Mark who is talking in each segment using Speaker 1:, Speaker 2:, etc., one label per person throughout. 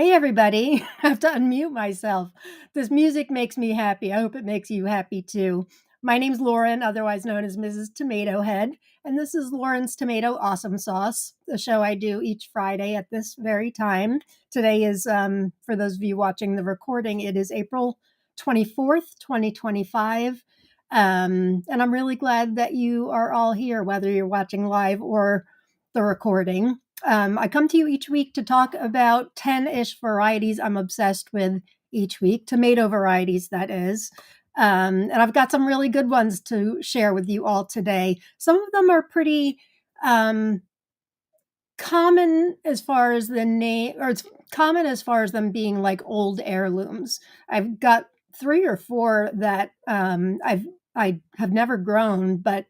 Speaker 1: Hey, everybody. I have to unmute myself. This music makes me happy. I hope it makes you happy too. My name's Lauren, otherwise known as Mrs. Tomato Head, and this is Lauren's Tomato Awesome Sauce, the show I do each Friday at this very time. Today is, for those of you watching the recording, it is April 24th, 2025. And I'm really glad that you are all here, whether you're watching live or the recording. I come to you each week to talk about 10-ish varieties I'm obsessed with each week, tomato varieties, that is. And I've got some really good ones to share with you all today. Some of them are pretty common as far as the name, or it's common as far as them being like old heirlooms. I've got 3 or 4 that I have never grown, but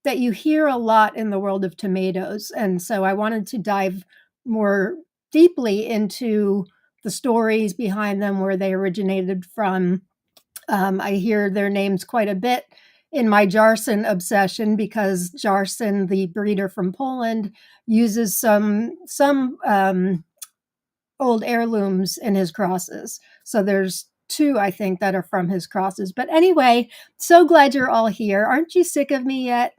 Speaker 1: that you hear a lot in the world of tomatoes. And so I wanted to dive more deeply into the stories behind them, where they originated from. I hear their names quite a bit in my Jarson obsession, because Jarson, the breeder from Poland, uses some old heirlooms in his crosses. So there's 2, I think, that are from his crosses. But anyway, so glad you're all here. Aren't you sick of me yet?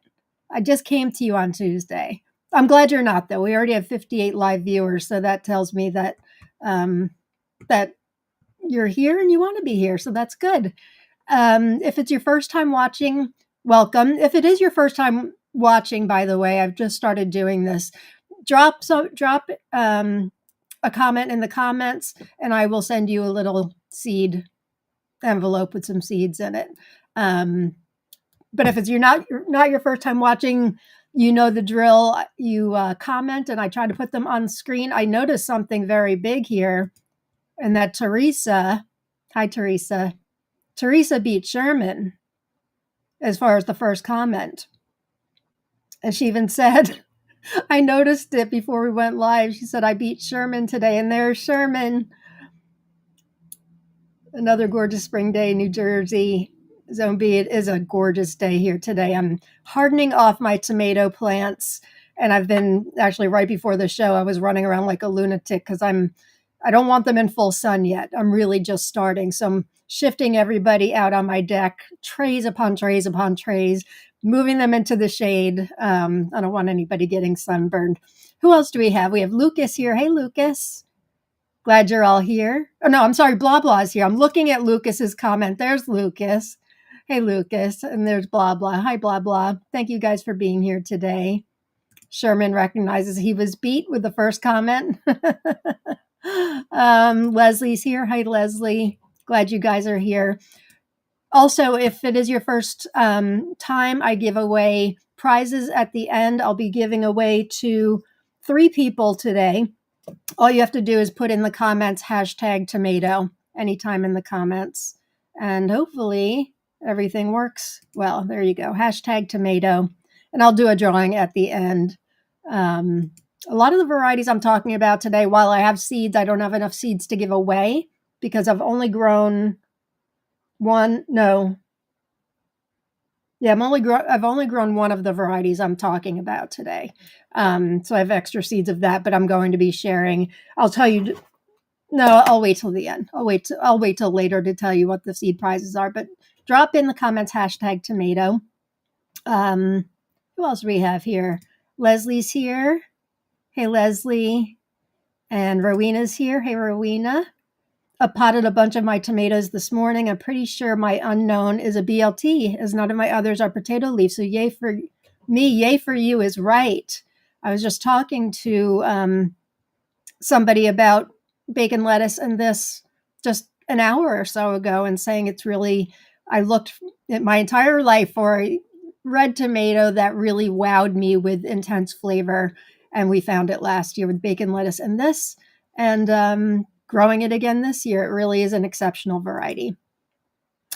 Speaker 1: I just came to you on Tuesday. I'm glad you're not, though. We already have 58 live viewers, so that tells me that that you're here and you want to be here. So that's good. If it's your first time watching, welcome. If it is your first time watching, by the way, I've just started doing this. Drop a comment in the comments, and I will send you a little seed envelope with some seeds in it. But if it's not your first time watching, you know the drill. You comment, and I try to put them on screen. I noticed something very big here, and that Teresa, hi Teresa, Teresa beat Sherman as far as the first comment. And she even said, I noticed it before we went live. She said, I beat Sherman today, and there's Sherman. Another gorgeous spring day in New Jersey. Zone B, it is a gorgeous day here today. I'm hardening off my tomato plants, and I've been actually, right before the show, I was running around like a lunatic because I don't want them in full sun yet. I'm really just starting. So I'm shifting everybody out on my deck, trays upon trays upon trays, moving them into the shade. I don't want anybody getting sunburned. Who else do we have? We have Lucas here. Hey, Lucas. Glad you're all here. Oh, no, I'm sorry. Blah, blah is here. I'm looking at Lucas's comment. There's Lucas. Hey, Lucas. And there's blah, blah. Hi, blah, blah. Thank you guys for being here today. Sherman recognizes he was beat with the first comment. Leslie's here. Hi, Leslie. Glad you guys are here. Also, if it is your first time, I give away prizes at the end. I'll be giving away to 3 people today. All you have to do is put in the comments #tomato anytime in the comments, and hopefully everything works well. There you go, #tomato, and I'll do a drawing at the end. A lot of the varieties I'm talking about today, while I have seeds, I don't have enough seeds to give away because I've only grown one. No. Yeah, I've only grown one of the varieties I'm talking about today. So I have extra seeds of that, but I'm going to be sharing. I'll tell you. No, I'll wait till the end. I'll wait till later to tell you what the seed prizes are. But drop in the comments #tomato. Who else do we have here? Leslie's here. Hey, Leslie. And Rowena's here. Hey, Rowena. I potted a bunch of my tomatoes this morning. I'm pretty sure my unknown is a BLT, as none of my others are potato leaf. So yay for me, yay for you is right. I was just talking to somebody about bacon lettuce and this just an hour or so ago, and saying it's really, I looked at my entire life for a red tomato that really wowed me with intense flavor. And we found it last year with bacon lettuce and this. And growing it again this year. It really is an exceptional variety.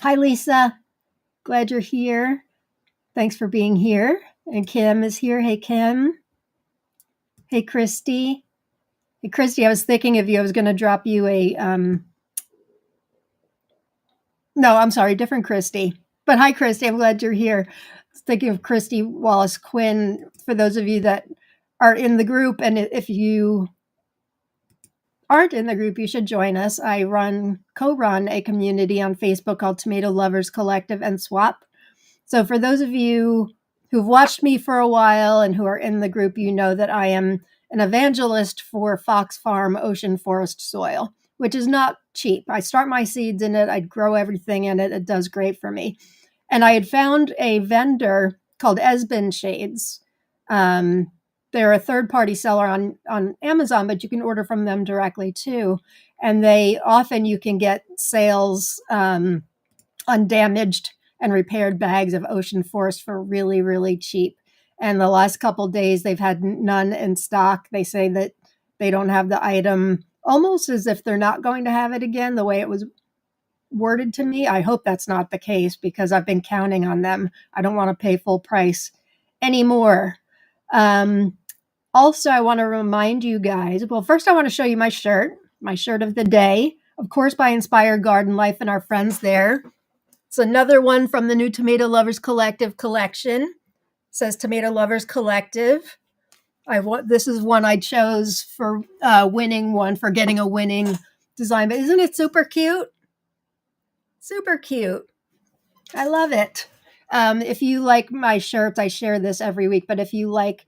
Speaker 1: Hi, Lisa. Glad you're here. Thanks for being here. And Kim is here. Hey, Kim. Hey, Christy. Hey, Christy, I was thinking of you. I was going to drop you a... No, I'm sorry, different Christy. But hi, Christy. I'm glad you're here. I was thinking of Christy Wallace Quinn, for those of you that are in the group. And if you aren't in the group, you should join us. I co-run a community on Facebook called Tomato Lovers Collective and Swap. So for those of you who've watched me for a while and who are in the group, you know that I am an evangelist for Fox Farm ocean forest soil, which is not cheap. I start my seeds in it. I grow everything in it. It does great for me. And I had found a vendor called Esben Shades. They're a third-party seller on Amazon, but you can order from them directly too. And you can get sales on damaged and repaired bags of ocean forest for really, really cheap. And the last couple of days, they've had none in stock. They say that they don't have the item, almost as if they're not going to have it again, the way it was worded to me. I hope that's not the case because I've been counting on them. I don't want to pay full price anymore. Also, I want to remind you guys, well, first I want to show you my shirt of the day, of course, by Inspired Garden Life and our friends there. It's another one from the new Tomato Lovers Collective collection. It says Tomato Lovers Collective. This is one I chose for getting a winning design. But isn't it super cute? Super cute. I love it. If you like my shirts, I share this every week, but if you like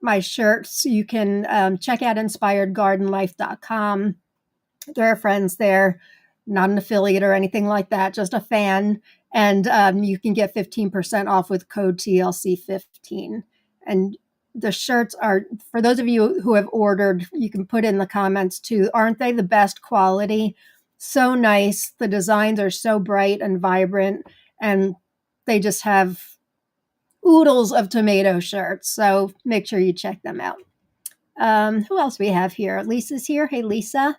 Speaker 1: my shirts, you can check out inspiredgardenlife.com. There are friends there, not an affiliate or anything like that, just a fan. And you can get 15% off with code TLC15. And the shirts are, for those of you who have ordered, you can put in the comments too. Aren't they the best quality? So nice. The designs are so bright and vibrant, and they just have oodles of tomato shirts. So make sure you check them out. Who else we have here? Lisa's here. Hey, Lisa.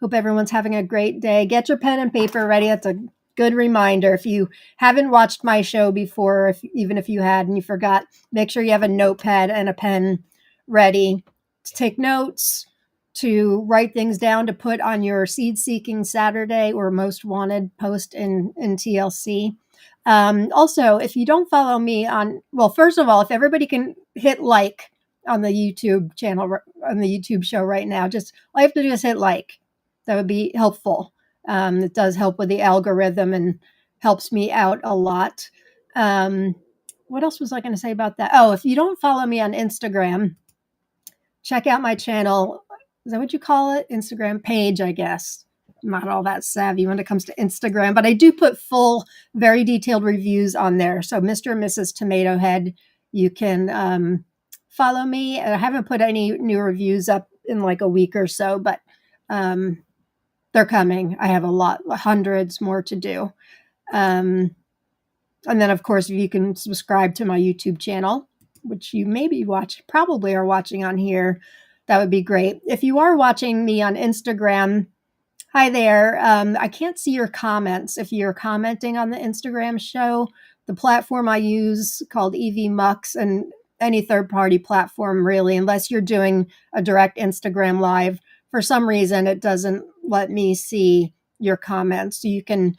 Speaker 1: Hope everyone's having a great day. Get your pen and paper ready. That's a good reminder. If you haven't watched my show before, even if you had and you forgot, make sure you have a notepad and a pen ready to take notes, to write things down to put on your Seed Seeking Saturday or Most Wanted post in TLC. Also, if you don't follow me first of all, if everybody can hit like on the YouTube channel, on the YouTube show right now, all you have to do is hit like. That would be helpful. It does help with the algorithm and helps me out a lot. What else was I going to say about that? Oh, if you don't follow me on Instagram, check out my channel. Is that what you call it? Instagram page, I guess. I'm not all that savvy when it comes to Instagram, but I do put full, very detailed reviews on there. So Mr. and Mrs. Tomato Head, you can follow me. I haven't put any new reviews up in like a week or so, but they're coming. I have hundreds more to do. And then, of course, if you can subscribe to my YouTube channel, which you probably are watching on here, that would be great. If you are watching me on Instagram, hi there. I can't see your comments. If you're commenting on the Instagram show, the platform I use called EV Mux, and any third-party platform really, unless you're doing a direct Instagram live, for some reason, it doesn't let me see your comments. So you can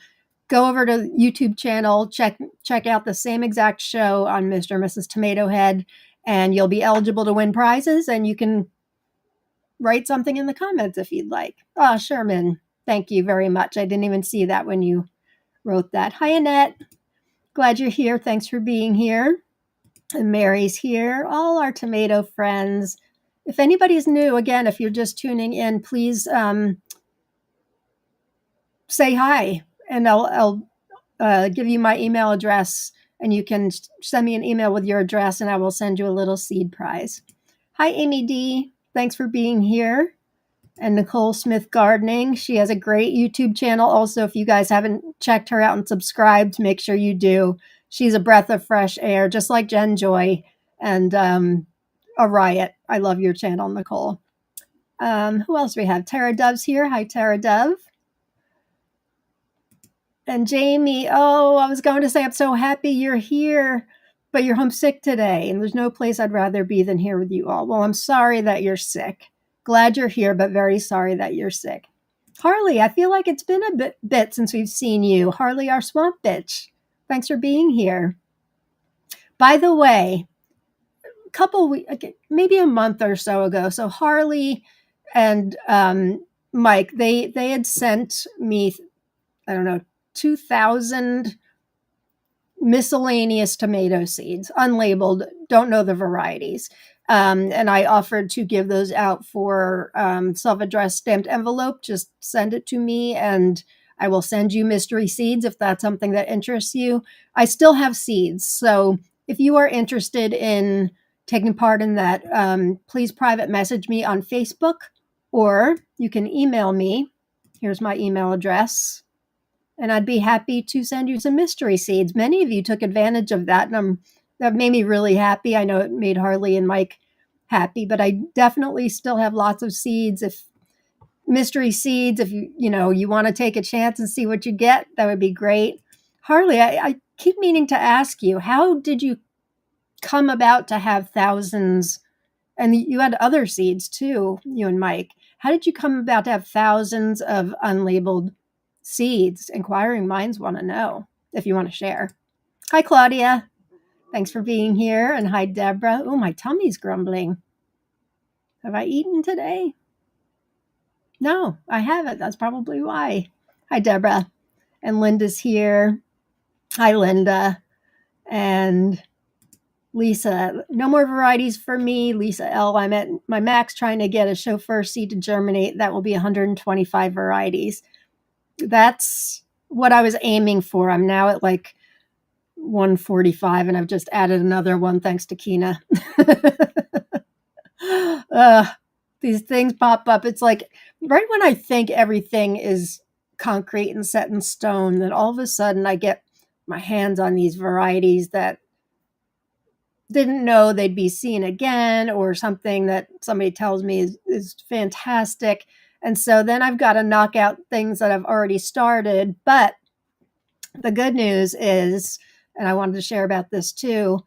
Speaker 1: go over to YouTube channel, check out the same exact show on Mr. and Mrs. Tomato Head, and you'll be eligible to win prizes, and you can write something in the comments if you'd like. Oh, Sherman, thank you very much. I didn't even see that when you wrote that. Hi, Annette. Glad you're here. Thanks for being here. And Mary's here. All our tomato friends. If anybody's new, again, if you're just tuning in, please say hi, and I'll give you my email address, and you can send me an email with your address, and I will send you a little seed prize. Hi, Amy D. Thanks for being here. And Nicole Smith Gardening. She has a great YouTube channel. Also, if you guys haven't checked her out and subscribed, make sure you do. She's a breath of fresh air, just like Jen Joy, and a riot. I love your channel, Nicole. Who else do we have? Tara Dove's here. Hi, Tara Dove. And Jamie, I was going to say, I'm so happy you're here, but you're homesick today, and there's no place I'd rather be than here with you all. Well, I'm sorry that you're sick. Glad you're here, but very sorry that you're sick. Harley, I feel like it's been a bit since we've seen you. Harley, our swamp bitch. Thanks for being here. By the way, maybe a month or so ago, so Harley and Mike, they had sent me, I don't know, 2,000 miscellaneous tomato seeds, unlabeled, don't know the varieties. And I offered to give those out for self-addressed stamped envelope. Just send it to me and I will send you mystery seeds if that's something that interests you. I still have seeds. So if you are interested in taking part in that, please private message me on Facebook, or you can email me. Here's my email address. And I'd be happy to send you some mystery seeds. Many of you took advantage of that, and that made me really happy. I know it made Harley and Mike happy, but I definitely still have lots of seeds. If mystery seeds, if you want to take a chance and see what you get, that would be great. Harley, I keep meaning to ask you, how did you come about to have thousands? And you had other seeds too, you and Mike. How did you come about to have thousands of unlabeled seeds? Inquiring minds want to know, if you want to share. Hi, Claudia. Thanks for being here. And hi, Deborah. Oh, my tummy's grumbling. Have I eaten today? No, I haven't. That's probably why. Hi, Deborah. And Linda's here. Hi, Linda. And Lisa, no more varieties for me. Lisa L, I'm at my max trying to get a chauffeur seed to germinate. That will be 125 varieties. That's what I was aiming for. I'm now at like 145 and I've just added another one thanks to Kina. These things pop up. It's like right when I think everything is concrete and set in stone, then all of a sudden I get my hands on these varieties that didn't know they'd be seen again, or something that somebody tells me is fantastic. And so then I've got to knock out things that I've already started. But the good news is, and I wanted to share about this too,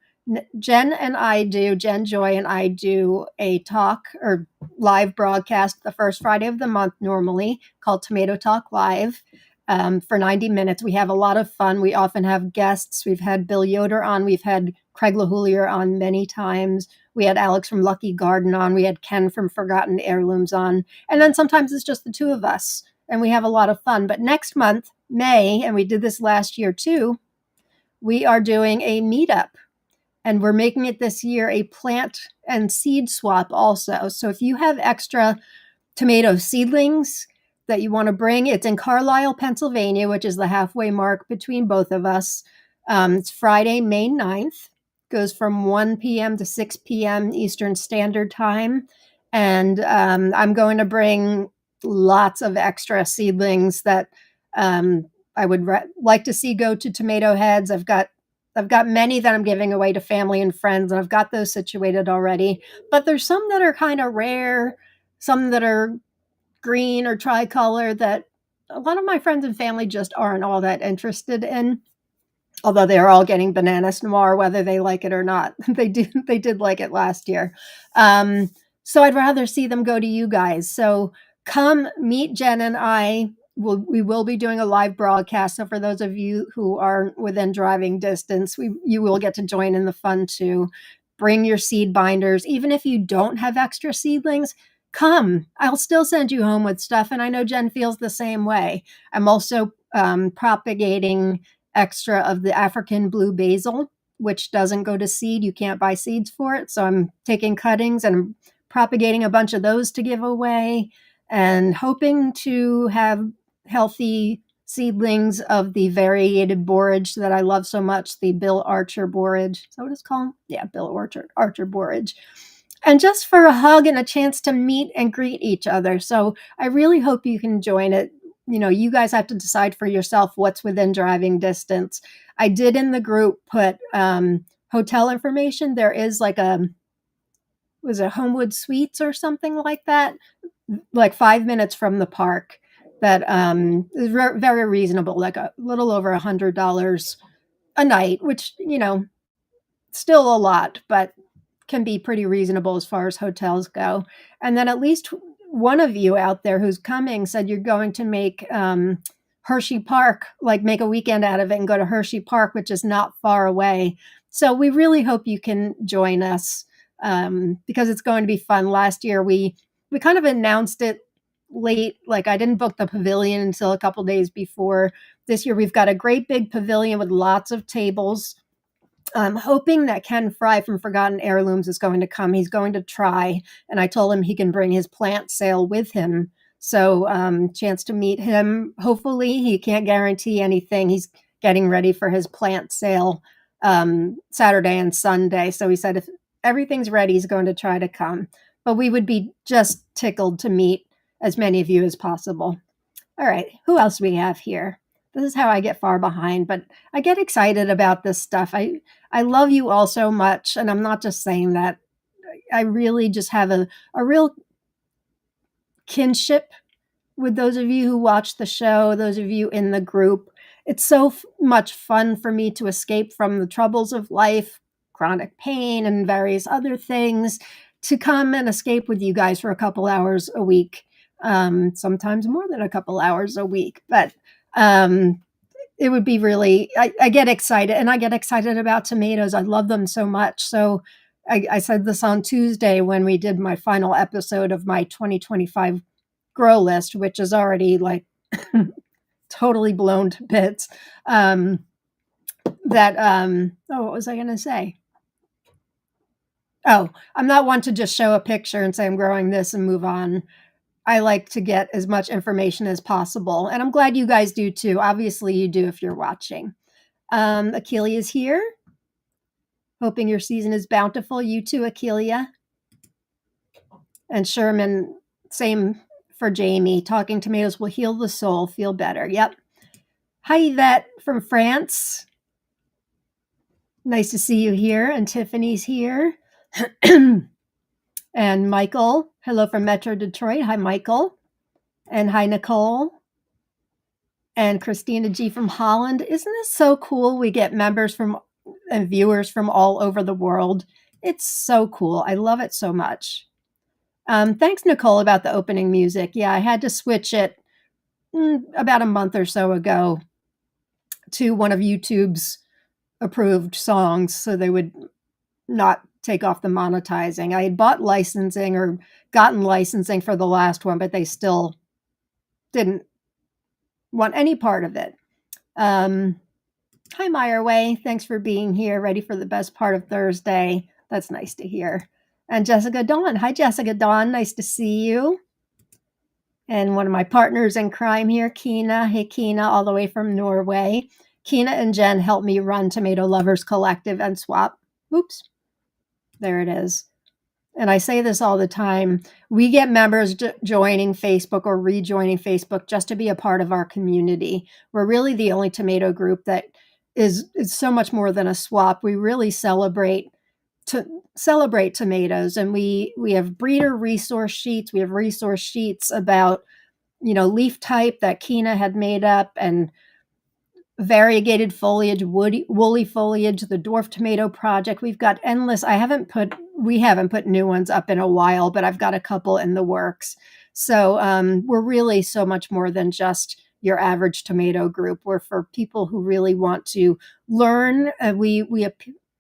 Speaker 1: Jen Joy and I do a talk or live broadcast the first Friday of the month normally, called Tomato Talk Live, for 90 minutes. We have a lot of fun. We often have guests. We've had Bill Yoder on. We've had Craig LaHoulier on many times. We had Alex from Lucky Garden on. We had Ken from Forgotten Heirlooms on. And then sometimes it's just the two of us, and we have a lot of fun. But next month, May, and we did this last year too, we are doing a meetup. And we're making it this year a plant and seed swap also. So if you have extra tomato seedlings that you want to bring, it's in Carlisle, Pennsylvania, which is the halfway mark between both of us. It's Friday, May 9th. Goes from 1 p.m. to 6 p.m. Eastern Standard Time. And I'm going to bring lots of extra seedlings that I would like to see go to Tomato Heads. I've got many that I'm giving away to family and friends, and I've got those situated already. But there's some that are kind of rare, some that are green or tricolor that a lot of my friends and family just aren't all that interested in. Although they are all getting Bananas Noir, whether they like it or not. They did like it last year. So I'd rather see them go to you guys. So come meet Jen and I. We will be doing a live broadcast. So for those of you who are within driving distance, you will get to join in the fun too. Bring your seed binders. Even if you don't have extra seedlings, come. I'll still send you home with stuff. And I know Jen feels the same way. I'm also propagating extra of the African blue basil, which doesn't go to seed. You can't buy seeds for it. So I'm taking cuttings and propagating a bunch of those to give away, and hoping to have healthy seedlings of the variegated borage that I love so much, the Bill Archer borage. Is that what it's called? Yeah, Bill Archer borage. And just for a hug and a chance to meet and greet each other. So I really hope you can join it. You guys have to decide for yourself what's within driving distance. I did in the group put hotel information. There is like was it Homewood Suites or something like that, like 5 minutes from the park, that is very reasonable, like a little over $100 a night, which, still a lot, but can be pretty reasonable as far as hotels go. And then at least one of you out there who's coming said you're going to make Hershey Park, like make a weekend out of it and go to Hershey Park, which is not far away. So we really hope you can join us because it's going to be fun. Last year we we kind of announced it late. Like I didn't book the pavilion until a couple days before. This year we've got a great big pavilion with lots of tables. I'm hoping that Ken Fry from Forgotten Heirlooms is going to come. He's going to try, and I told him he can bring his plant sale with him. So chance to meet him. Hopefully he can't guarantee anything. He's getting ready for his plant sale Saturday and Sunday. So he said if everything's ready, he's going to try to come. But we would be just tickled to meet as many of you as possible. All right, who else we have here? This is how I get far behind, but I get excited about this stuff. I love you all so much, and I'm not just saying that. I really just have a real kinship with those of you who watch the show, those of you in the group. It's so much fun for me to escape from the troubles of life, chronic pain, and various other things, to come and escape with you guys for a couple hours a week, sometimes more than a couple hours a week. But it would be really, I get excited, and I get excited about tomatoes. I love them so much. So I said this on Tuesday when we did my final episode of my 2025 grow list, which is already like totally blown to bits. Oh, what was I going to say? Oh, I'm not one to just show a picture and say I'm growing this and move on. I like to get as much information as possible. And I'm glad you guys do too. Obviously you do if you're watching. Akelia is here. Hoping your season is bountiful. You too, Akelia. And Sherman, same for Jamie. Talking tomatoes will heal the soul. Feel better. Yep. Hi, Yvette from France. Nice to see you here. And Tiffany's here. And Michael. Hello from Metro Detroit. Hi, Michael. And hi, Nicole. And Christina G from Holland. Isn't this so cool? We get members from and viewers from all over the world. It's so cool. I love it so much. Thanks, Nicole, about the opening music. Yeah, I had to switch it about a month or so ago to one of YouTube's approved songs so they would not take off the monetizing. I had bought licensing or gotten licensing for the last one, but they still didn't want any part of it. Hi, Meyerway. Thanks for being here. Ready for the best part of Thursday. That's nice to hear. And Jessica Dawn. Hi, Jessica Dawn. Nice to see you. And one of my partners in crime here, Kina. Hey, Kina, all the way from Norway. Kina and Jen helped me run Tomato Lovers Collective and Swap. Oops. There it is. And I say this all the time. We get members joining Facebook or rejoining Facebook just to be a part of our community. We're really the only tomato group that is so much more than a swap. We really celebrate tomatoes, and we have breeder resource sheets. We have resource sheets about leaf type that Kina had made up, and variegated foliage, woolly foliage, the dwarf tomato project. We've got endless. We haven't put new ones up in a while, but I've got a couple in the works. So we're really so much more than just your average tomato group. We're for people who really want to learn. We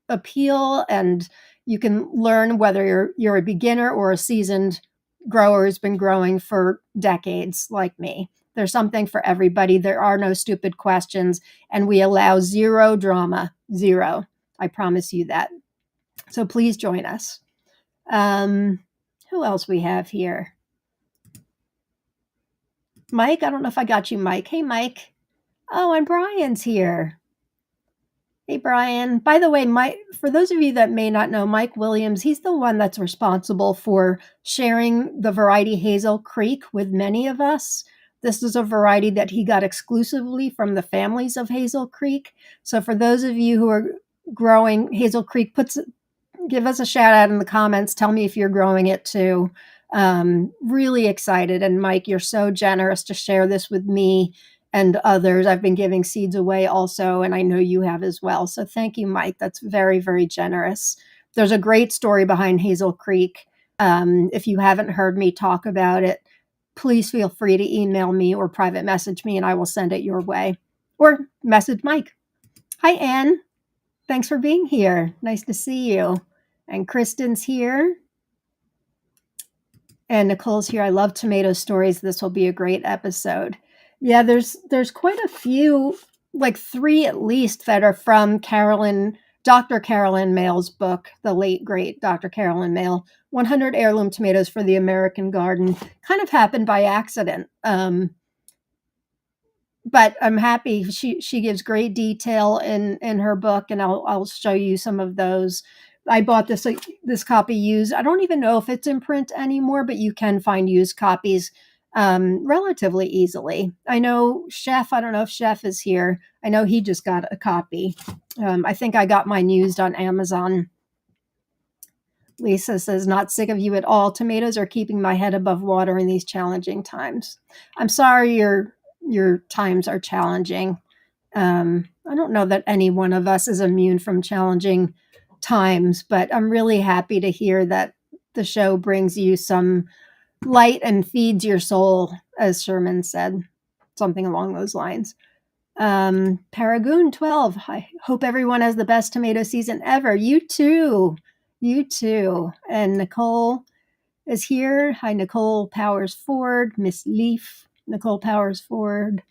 Speaker 1: appeal, and you can learn whether you're a beginner or a seasoned grower who's been growing for decades like me. There's something for everybody. There are no stupid questions, and we allow zero drama. Zero. I promise you that. So please join us. Who else we have here? Mike, I don't know if I got you, Mike. Hey, Mike. Oh, and Brian's here. Hey, Brian. By the way, Mike, for those of you that may not know, Mike Williams, he's the one that's responsible for sharing the variety Hazel Creek with many of us. This is a variety that he got exclusively from the families of Hazel Creek. So for those of you who are growing Hazel Creek, give us a shout out in the comments. Tell me if you're growing it too. Really excited. And Mike, you're so generous to share this with me and others. I've been giving seeds away also, and I know you have as well. So thank you, Mike. That's very, very generous. There's a great story behind Hazel Creek. If you haven't heard me talk about it, please feel free to email me or private message me, and I will send it your way. Or message Mike. Hi, Anne. Thanks for being here. Nice to see you. And Kristen's here. And Nicole's here. I love tomato stories. This will be a great episode. Yeah, there's quite a few, like 3 at least, that are from Dr. Carolyn Mail's book, the late great Dr. Carolyn Mail, 100 Heirloom Tomatoes for the American Garden. Kind of happened by accident. But I'm happy she gives great detail in her book, and I'll show you some of those. I bought this copy used. I don't even know if it's in print anymore, but you can find used copies relatively easily. I know Chef. I don't know if Chef is here. I know he just got a copy. I think I got mine used on Amazon. Lisa says, not sick of you at all. Tomatoes are keeping my head above water in these challenging times. I'm sorry your times are challenging. I don't know that any one of us is immune from challenging times, but I'm really happy to hear that the show brings you some light and feeds your soul, as Sherman said, something along those lines. Paragoon 12, I hope everyone has the best tomato season ever. You too. You too. And Nicole is here. Hi, Nicole Powers Ford, Miss Leaf, Nicole Powers Ford,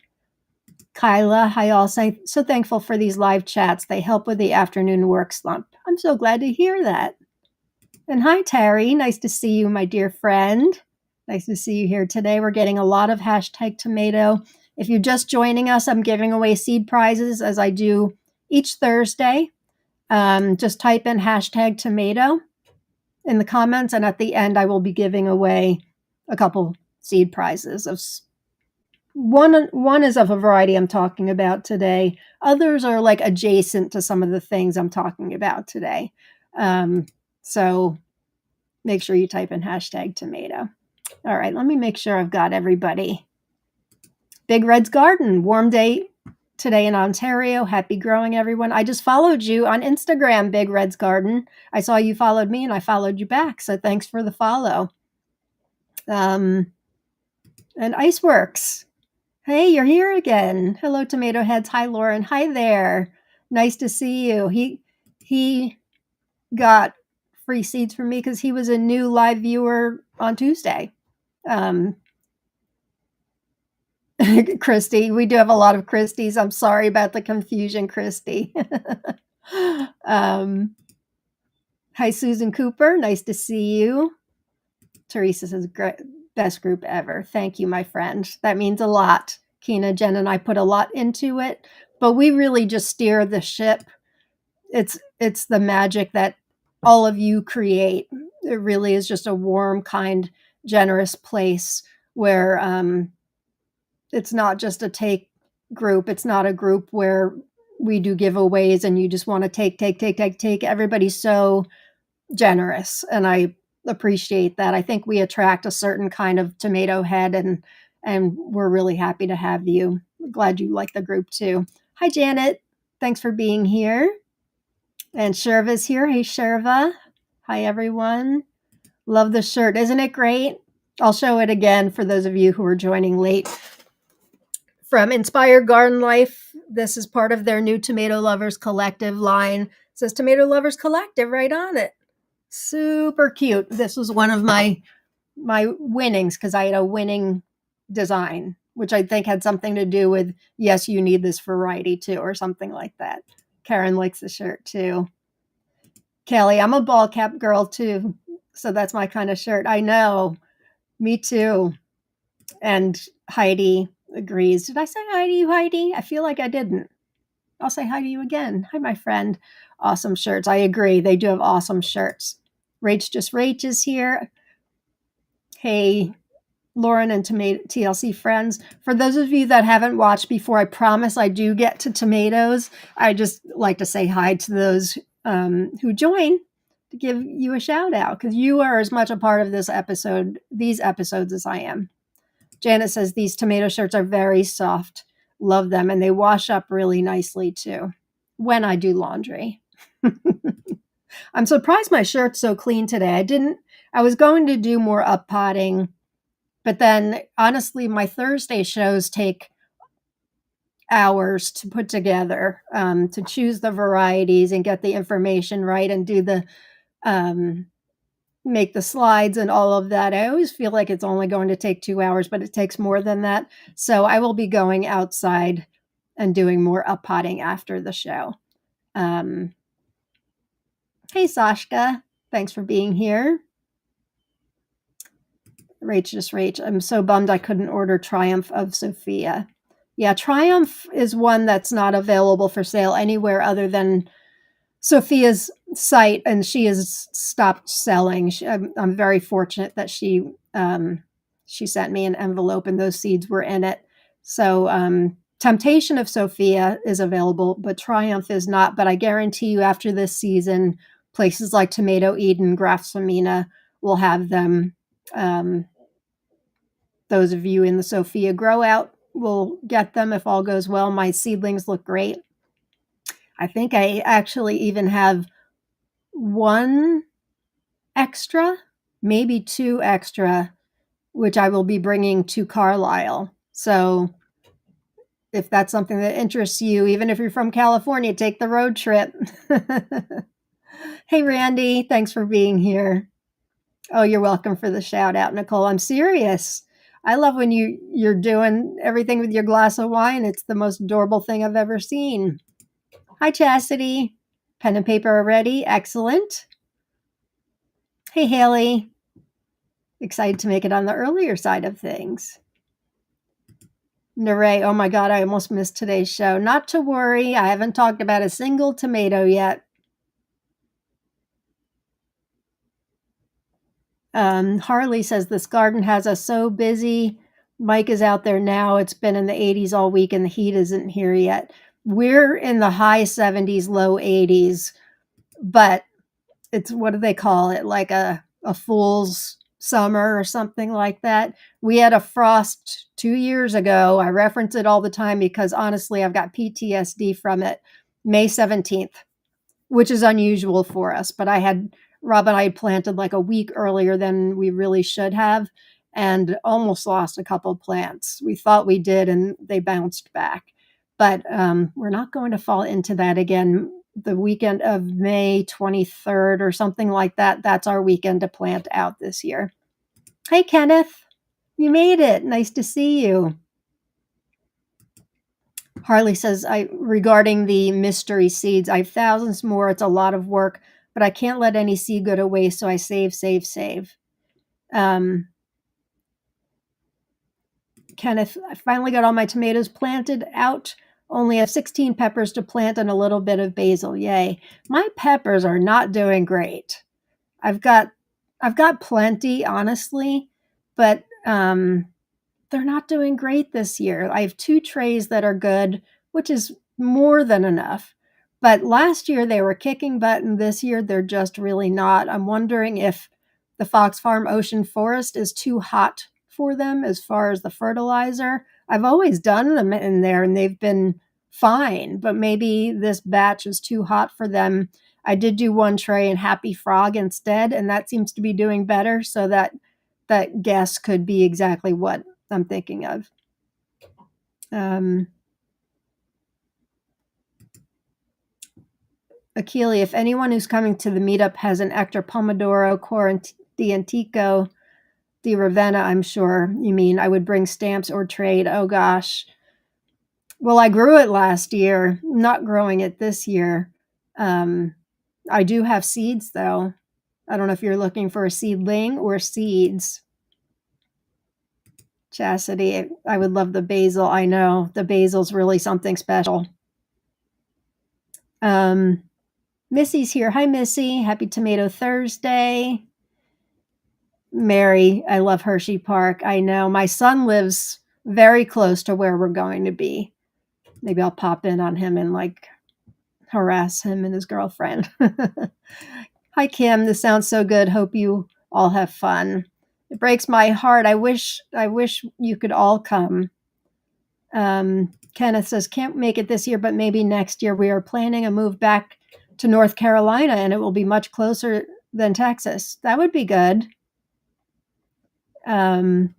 Speaker 1: Kyla. Hi, all. So thankful for these live chats. They help with the afternoon work slump. I'm so glad to hear that. And hi, Terry. Nice to see you, my dear friend. Nice to see you here today. We're getting a lot of #tomato. If you're just joining us, I'm giving away seed prizes as I do each Thursday. Just type in #tomato in the comments, and at the end, I will be giving away a couple seed prizes. One is of a variety I'm talking about today. Others are like adjacent to some of the things I'm talking about today. So make sure you type in #tomato. All right, let me make sure I've got everybody. Big Red's Garden, warm day today in Ontario. Happy growing, everyone. I just followed you on Instagram, Big Red's Garden. I saw you followed me and I followed you back. So thanks for the follow. And Iceworks. Hey, you're here again. Hello, Tomato Heads. Hi, Lauren. Hi there. Nice to see you. He got free seeds from me because he was a new live viewer on Tuesday. Christy, we do have a lot of Christies. I'm sorry about the confusion, Christy. Hi, Susan Cooper. Nice to see you. Teresa says, best group ever. Thank you, my friend. That means a lot. Kina, Jen, and I put a lot into it, but we really just steer the ship. It's the magic that all of you create. It really is just a warm, kind, generous place where it's not just a take group. It's not a group where we do giveaways and you just want to take. Everybody's so generous, and I appreciate that. I think we attract a certain kind of tomato head, and we're really happy to have you. Glad you like the group too. Hi, Janet. Thanks for being here. And Sherva's here. Hey, Sherva. Hi, everyone. Love the shirt. Isn't it great? I'll show it again for those of you who are joining late. From Inspired Garden Life. This is part of their new Tomato Lovers Collective line. It says Tomato Lovers Collective right on it. Super cute. This was one of my winnings because I had a winning design, which I think had something to do with, yes, you need this variety too, or something like that. Karen likes the shirt too. Kelly, I'm a ball cap girl too, so that's my kind of shirt. I know. Me too. And Heidi agrees. Did I say hi to you, Heidi? I feel like I didn't. I'll say hi to you again. Hi, my friend. Awesome shirts. I agree. They do have awesome shirts. Rach is here. Hey, Lauren and TLC friends. For those of you that haven't watched before, I promise I do get to tomatoes. I just like to say hi to those who join to give you a shout out because you are as much a part of these episodes as I am. Janet says these tomato shirts are very soft. Love them, and they wash up really nicely too when I do laundry. I'm surprised my shirt's so clean today. I was going to do more up potting, but then honestly, my Thursday shows take hours to put together, to choose the varieties and get the information right and do the make the slides and all of that. I always feel like it's only going to take 2 hours, but it takes more than that. So I will be going outside and doing more uppotting after the show. Hey, Sashka. Thanks for being here. Rach. I'm so bummed I couldn't order Triumph of Sophia. Yeah, Triumph is one that's not available for sale anywhere other than Sophia's site, and she has stopped selling. I'm very fortunate that she sent me an envelope and those seeds were in it. So Temptation of Sophia is available, but Triumph is not. But I guarantee you after this season, places like Tomato Eden, Grafsamina will have them. Those of you in the Sophia grow out will get them if all goes well. My seedlings look great. I think I actually even have one extra, maybe two extra, which I will be bringing to Carlisle. So if that's something that interests you, even if you're from California, take the road trip. Hey, Randy, thanks for being here. Oh, you're welcome for the shout out, Nicole. I'm serious. I love when you're doing everything with your glass of wine. It's the most adorable thing I've ever seen. Hi, Chastity. Pen and paper already? Excellent. Hey, Haley. Excited to make it on the earlier side of things. Neray, oh my God, I almost missed today's show. Not to worry, I haven't talked about a single tomato yet. Harley says this garden has us so busy. Mike is out there now. It's been in the 80s all week and the heat isn't here yet. We're in the high 70s, low 80s, but it's, what do they call it? Like a fool's summer or something like that. We had a frost 2 years ago. I reference it all the time because honestly, I've got PTSD from it. May 17th, which is unusual for us, but Rob and I had planted like a week earlier than we really should have and almost lost a couple of plants. We thought we did, and they bounced back. But we're not going to fall into that again. The weekend of May 23rd or something like that, that's our weekend to plant out this year. Hey, Kenneth, you made it. Nice to see you. Harley says, regarding the mystery seeds, I have thousands more. It's a lot of work, but I can't let any seed go to waste, so I save. Kenneth, I finally got all my tomatoes planted out. Only have 16 peppers to plant and a little bit of basil. Yay. My peppers are not doing great. I've got plenty, honestly, but they're not doing great this year. I have 2 trays that are good, which is more than enough. But last year they were kicking butt, and this year they're just really not. I'm wondering if the Fox Farm Ocean Forest is too hot for them as far as the fertilizer. I've always done them in there and they've been fine, but maybe this batch is too hot for them. I did do 1 tray in Happy Frog instead, and that seems to be doing better, so that guess could be exactly what I'm thinking of. Achille, if anyone who's coming to the meetup has an Ector Pomodoro Diantico di Ravenna, I'm sure you mean, I would bring stamps or trade. Oh gosh. Well, I grew it last year, not growing it this year. I do have seeds though. I don't know if you're looking for a seedling or seeds. Chastity, I would love the basil. I know the basil's really something special. Missy's here. Hi, Missy. Happy Tomato Thursday. Mary, I love Hershey Park. I know. My son lives very close to where we're going to be. Maybe I'll pop in on him and like harass him and his girlfriend. Hi, Kim. This sounds so good. Hope you all have fun. It breaks my heart. I wish you could all come. Kenneth says, can't make it this year, but maybe next year. We are planning a move back to North Carolina, and it will be much closer than Texas. That would be good. That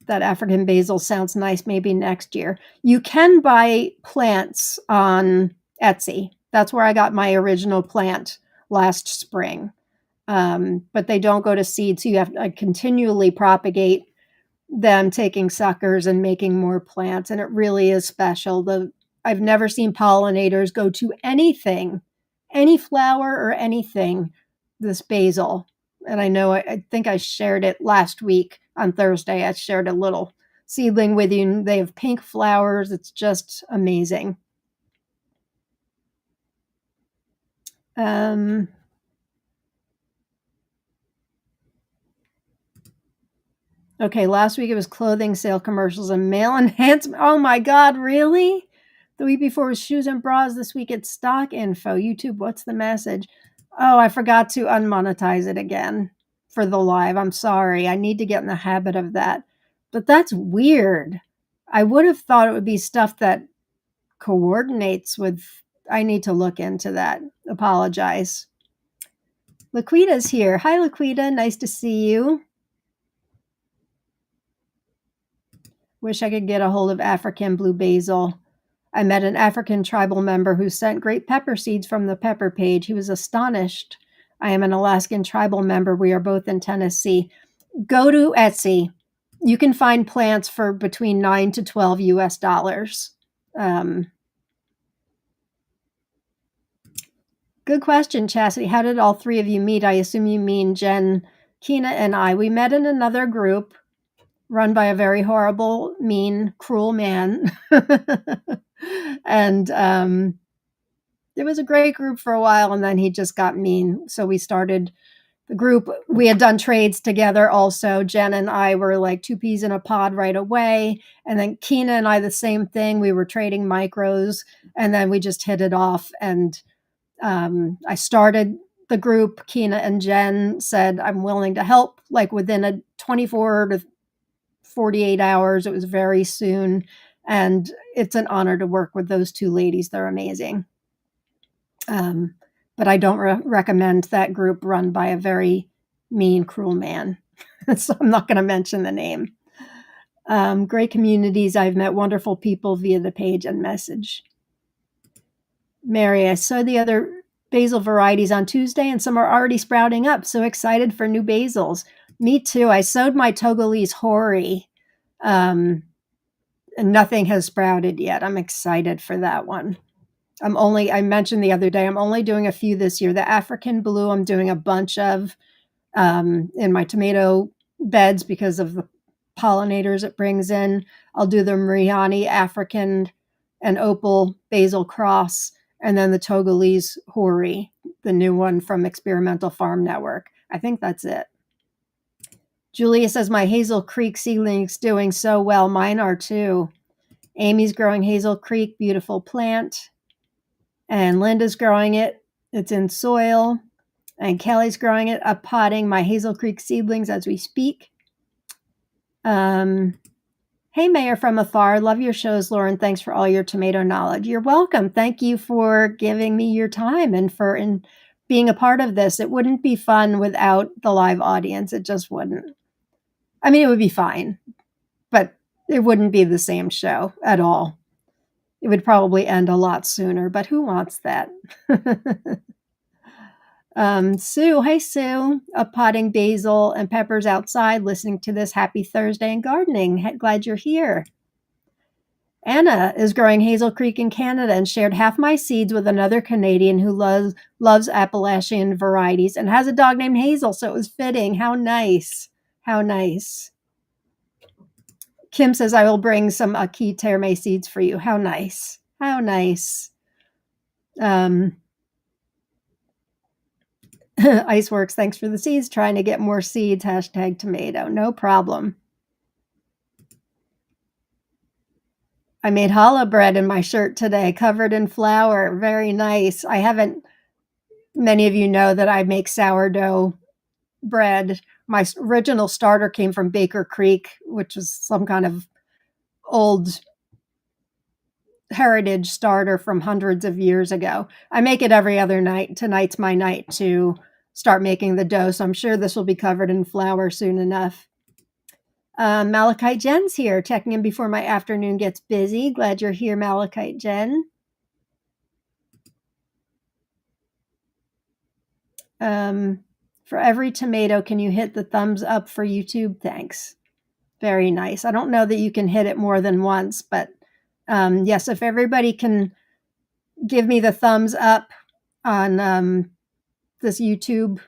Speaker 1: African basil sounds nice. Maybe next year. You can buy plants on Etsy. That's where I got my original plant last spring. but they don't go to seed, so you have to continually propagate them, taking suckers and making more plants, and it really is special. I've never seen pollinators go to anything, any flower or anything, this basil. And I think I shared it last week on Thursday. I shared a little seedling with you. They have pink flowers. It's just amazing. Okay, last week it was clothing sale commercials and male enhancement. Oh my God, really? The week before was shoes and bras. This week it's stock info. YouTube, what's the message? Oh, I forgot to unmonetize it again for the live. I'm sorry. I need to get in the habit of that. But that's weird. I would have thought it would be stuff that coordinates with. I need to look into that. Apologize. Laquita's here. Hi, Laquita. Nice to see you. Wish I could get a hold of African blue basil. I met an African tribal member who sent great pepper seeds from the pepper page. He was astonished. I am an Alaskan tribal member. We are both in Tennessee. Go to Etsy. You can find plants for between $9 to $12 US. Good question, Chastity. How did all three of you meet? I assume you mean Jen, Kina, and I. We met in another group run by a very horrible, mean, cruel man. And it was a great group for a while, and then he just got mean. So we started the group. We had done trades together also. Jen and I were like two peas in a pod right away. And then Kina and I, the same thing. We were trading micros, and then we just hit it off. And I started the group. Kina and Jen said, I'm willing to help, like within a 24 to 48 hours. It was very soon. And it's an honor to work with those two ladies. They're amazing. But I don't recommend that group run by a very mean, cruel man. So I'm not going to mention the name. Great communities. I've met wonderful people via the page and message. Mary, I saw the other basil varieties on Tuesday, and some are already sprouting up. So excited for new basils. Me too. I sowed my Togolese hoary, and nothing has sprouted yet. I'm excited for that one. I mentioned the other day, I'm only doing a few this year. The African blue, I'm doing a bunch of in my tomato beds because of the pollinators it brings in. I'll do the Mariani African and Opal basil cross, and then the Togolese hoary, the new one from Experimental Farm Network. I think that's it. Julia says, my Hazel Creek seedling's doing so well. Mine are too. Amy's growing Hazel Creek, beautiful plant. And Linda's growing it. It's in soil. And Kelly's growing it, up potting my Hazel Creek seedlings as we speak. Hey, Mayor from afar. Love your shows, Lauren. Thanks for all your tomato knowledge. You're welcome. Thank you for giving me your time and for being a part of this. It wouldn't be fun without the live audience. It just wouldn't. I mean, it would be fine, but it wouldn't be the same show at all. It would probably end a lot sooner, but who wants that? Sue, hey Sue, up potting basil and peppers outside, listening to this. Happy Thursday and gardening. Glad you're here. Anna is growing Hazel Creek in Canada and shared half my seeds with another Canadian who loves Appalachian varieties and has a dog named Hazel, so it was fitting. How nice. How nice. Kim says, I will bring some Aki Terme seeds for you. How nice. How nice. Iceworks, thanks for the seeds. Trying to get more seeds. Hashtag tomato. No problem. I made challah bread in my shirt today, covered in flour. Very nice. Many of you know that I make sourdough bread. My original starter came from Baker Creek, which was some kind of old heritage starter from hundreds of years ago. I make it every other night. Tonight's my night to start making the dough, so I'm sure this will be covered in flour soon enough. Malachite Jen's here, checking in before my afternoon gets busy. Glad you're here, Malachite Jen. For every tomato, can you hit the thumbs up for YouTube? Thanks. Very nice. I don't know that you can hit it more than once, but yes, if everybody can give me the thumbs up on this YouTube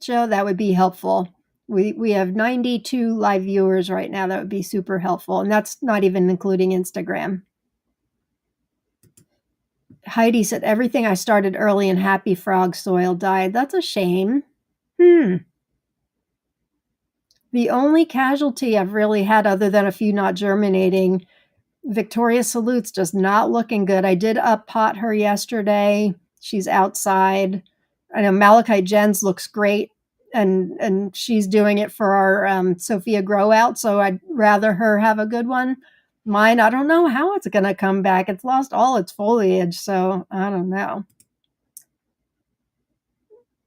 Speaker 1: show, that would be helpful. We have 92 live viewers right now. That would be super helpful. And that's not even including Instagram. Heidi said, everything I started early in Happy Frog soil died. That's a shame. The only casualty I've really had, other than a few not germinating, Victoria Salutes, just not looking good. I did up pot her yesterday. She's outside. I know Malachite Jens looks great, and she's doing it for our Sophia grow out, so I'd rather her have a good one. Mine, I don't know how it's going to come back. It's lost all its foliage, so I don't know.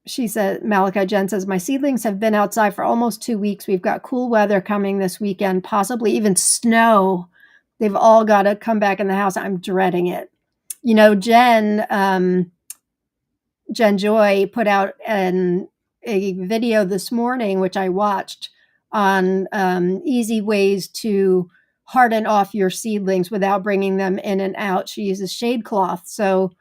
Speaker 1: She said, Malachite Jen says, my seedlings have been outside for almost 2 weeks. We've got cool weather coming this weekend, possibly even snow. They've all got to come back in the house. I'm dreading it. You know, Jen Joy put out a video this morning, which I watched, on easy ways to harden off your seedlings without bringing them in and out. She uses shade cloth. So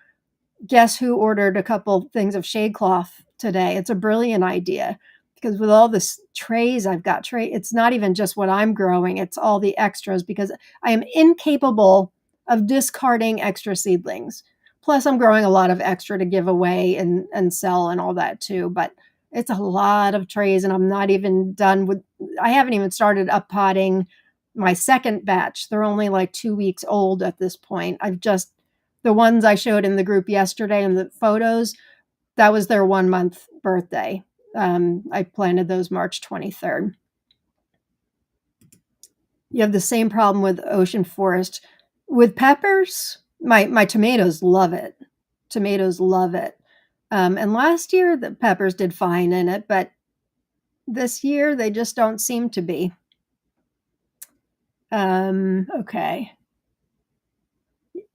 Speaker 1: guess who ordered a couple things of shade cloth today? It's a brilliant idea, because with all this trays I've got, it's not even just what I'm growing, it's all the extras, because I am incapable of discarding extra seedlings. Plus I'm growing a lot of extra to give away and sell and all that too, but it's a lot of trays, and I'm not even done with, I haven't even started up potting my second batch. They're only like 2 weeks old at this point. The ones I showed in the group yesterday in the photos, that was their 1 month birthday. I planted those March 23rd. You have the same problem with ocean forest. With peppers, my tomatoes love it. Tomatoes love it. And last year, the peppers did fine in it, but this year, they just don't seem to be. Okay.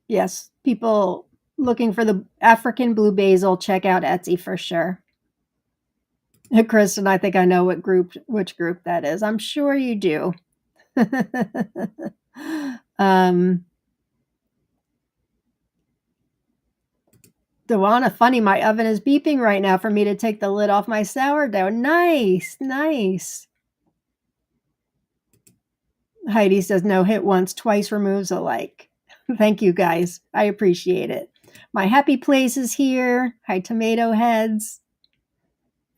Speaker 1: Yes, people looking for the African blue basil, check out Etsy for sure. Kristen, I think I know which group that is. I'm sure you do. Dewana, funny, my oven is beeping right now for me to take the lid off my sourdough. Nice, nice. Heidi says, no hit once, twice removes alike. Thank you, guys. I appreciate it. My happy place is here. Hi, tomato heads.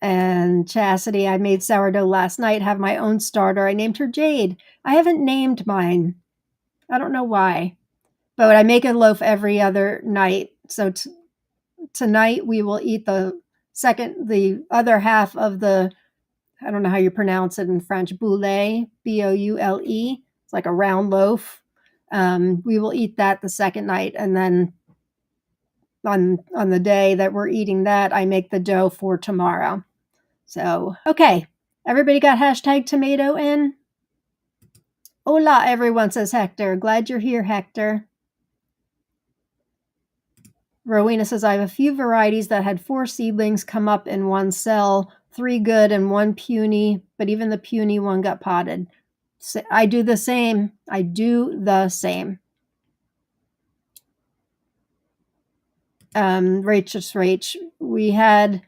Speaker 1: And Chastity, I made sourdough last night, have my own starter. I named her Jade. I haven't named mine. I don't know why. But I make a loaf every other night. So tonight we will eat the other half of the, I don't know how you pronounce it in French, boule, B-O-U-L-E. It's like a round loaf. We will eat that the second night, and then on the day that we're eating that, I make the dough for tomorrow. So, okay. Everybody got hashtag tomato in? Hola, everyone, says Hector. Glad you're here, Hector. Rowena says, I have a few varieties that had 4 seedlings come up in one cell, 3 good and 1 puny, but even the puny one got potted. So I do the same. Rach, we had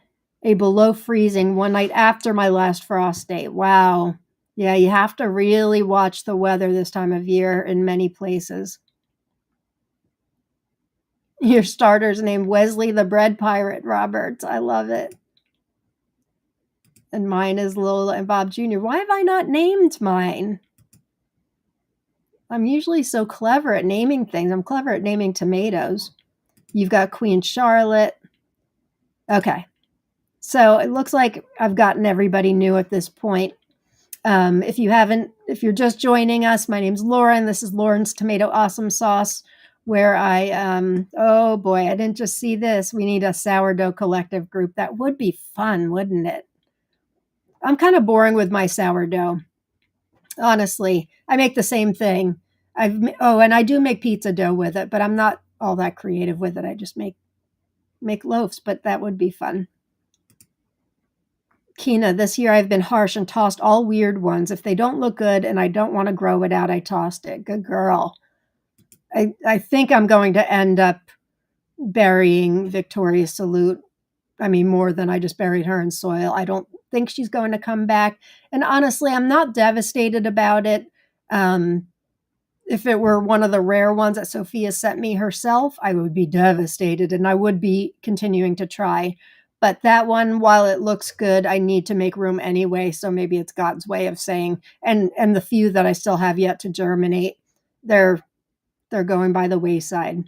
Speaker 1: a below freezing one night after my last frost date. Wow. Yeah, you have to really watch the weather this time of year in many places. Your starter's named Wesley the Bread Pirate, Roberts. I love it. And mine is Lola and Bob Jr. Why have I not named mine? I'm usually so clever at naming things. I'm clever at naming tomatoes. You've got Queen Charlotte. Okay. So it looks like I've gotten everybody new at this point. If you're just joining us, my name's Lauren. This is Lauren's Tomato Awesome Sauce, where oh boy, I didn't just see this. We need a sourdough collective group. That would be fun, wouldn't it? I'm kind of boring with my sourdough. Honestly, I make the same thing. And I do make pizza dough with it, but I'm not all that creative with it. I just make loaves, but that would be fun. Kina, this year I've been harsh and tossed all weird ones. If they don't look good and I don't want to grow it out, I tossed it. Good girl. I think I'm going to end up burying Victoria Salute. I mean, more than I just buried her in soil. I don't think she's going to come back. And honestly, I'm not devastated about it. If it were one of the rare ones that Sophia sent me herself, I would be devastated and I would be continuing to try. But that one, while it looks good, I need to make room anyway. So maybe it's God's way of saying, and the few that I still have yet to germinate, they're going by the wayside.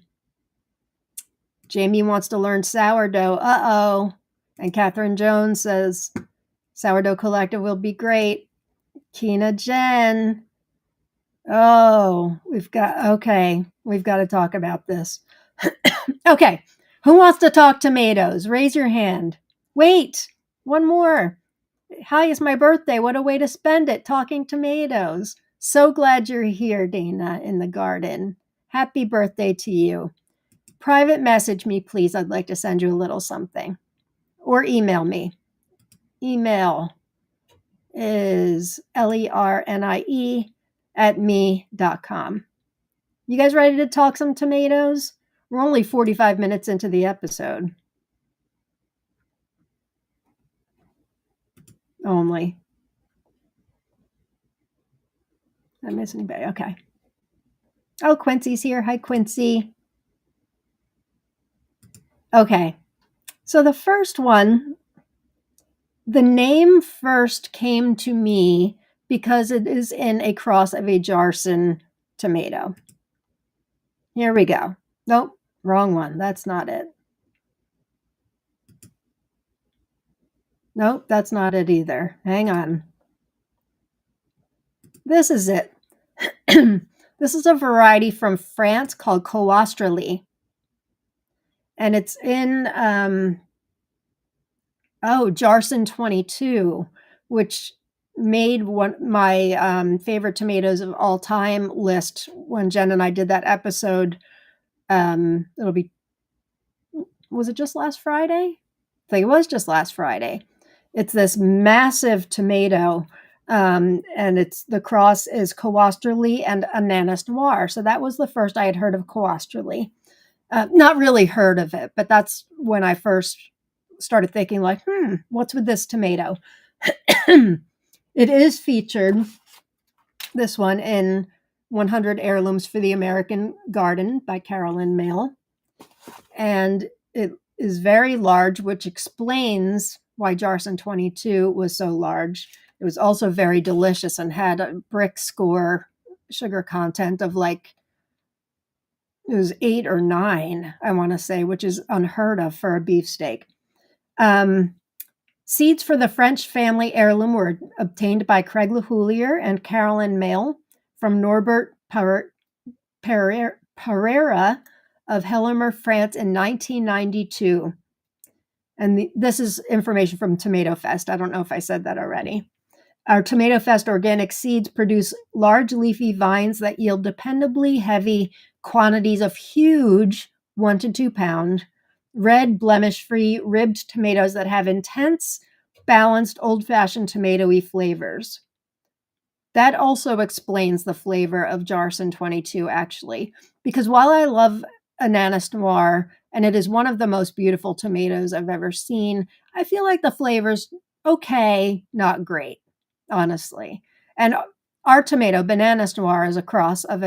Speaker 1: Jamie wants to learn sourdough. Uh-oh. And Catherine Jones says, Sourdough Collective will be great. Kina Jen. Oh, we've got to talk about this. Okay. Who wants to talk tomatoes? Raise your hand. Wait, one more. Hi, it's my birthday. What a way to spend it, talking tomatoes. So glad you're here, Dana, in the garden. Happy birthday to you. Private message me, please. I'd like to send you a little something. Or email me. Email is lernie@me.com. You guys ready to talk some tomatoes? We're only 45 minutes into the episode. Only. Did I miss anybody? Okay. Oh, Quincy's here. Hi, Quincy. Okay. So the first one, the name first came to me because it is in a cross of a Jarson tomato. Here we go. Nope, wrong one. That's not it. Nope, that's not it either. Hang on. This is it. This is a variety from France called Cuostralee. And it's in, Jarson 22, which made my favorite tomatoes of all time list when Jen and I did that episode. Was it just last Friday? I think it was just last Friday. It's this massive tomato, and the cross is Cuostralee and Ananas Noir. So that was the first I had heard of Cuostralee. Not really heard of it, but that's when I first started thinking like, what's with this tomato? It is featured, this one, in 100 Heirlooms for the American Garden by Carolyn Mail. And it is very large, which explains why Jarson 22 was so large. It was also very delicious and had a brick score sugar content of like, it was 8 or 9, I want to say, which is unheard of for a beefsteak. Seeds for the French family heirloom were obtained by Craig LeHoulier and Carolyn Mail from Norbert Pereira of Hellemer, France in 1992. And this is information from Tomato Fest. I don't know if I said that already. Our Tomato Fest organic seeds produce large leafy vines that yield dependably heavy quantities of huge 1 to 2 pound red, blemish-free, ribbed tomatoes that have intense, balanced, old-fashioned tomatoey flavors. That also explains the flavor of Jarson 22, actually, because while I love Ananas Noir, and it is one of the most beautiful tomatoes I've ever seen, I feel like the flavor's okay, not great, honestly. And our tomato, Bananas Noir, is a cross of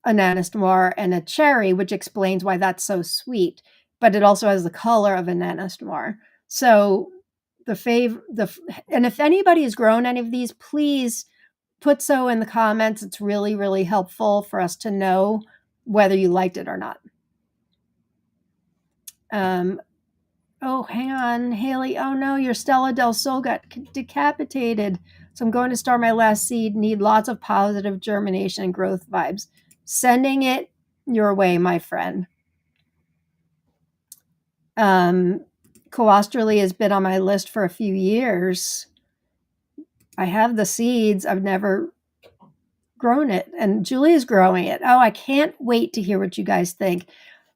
Speaker 1: Ananas Noir and a cherry, which explains why that's so sweet, but it also has the color of Ananas Noir. So and if anybody has grown any of these, please put so in the comments. It's really, really helpful for us to know whether you liked it or not. Oh, hang on, Haley. Oh no, your Stella del Sol got decapitated. So I'm going to start my last seed. Need lots of positive germination and growth vibes. Sending it your way, my friend. Cuostralee has been on my list for a few years. I have the seeds. I've never grown it. And Julia's growing it. Oh, I can't wait to hear what you guys think.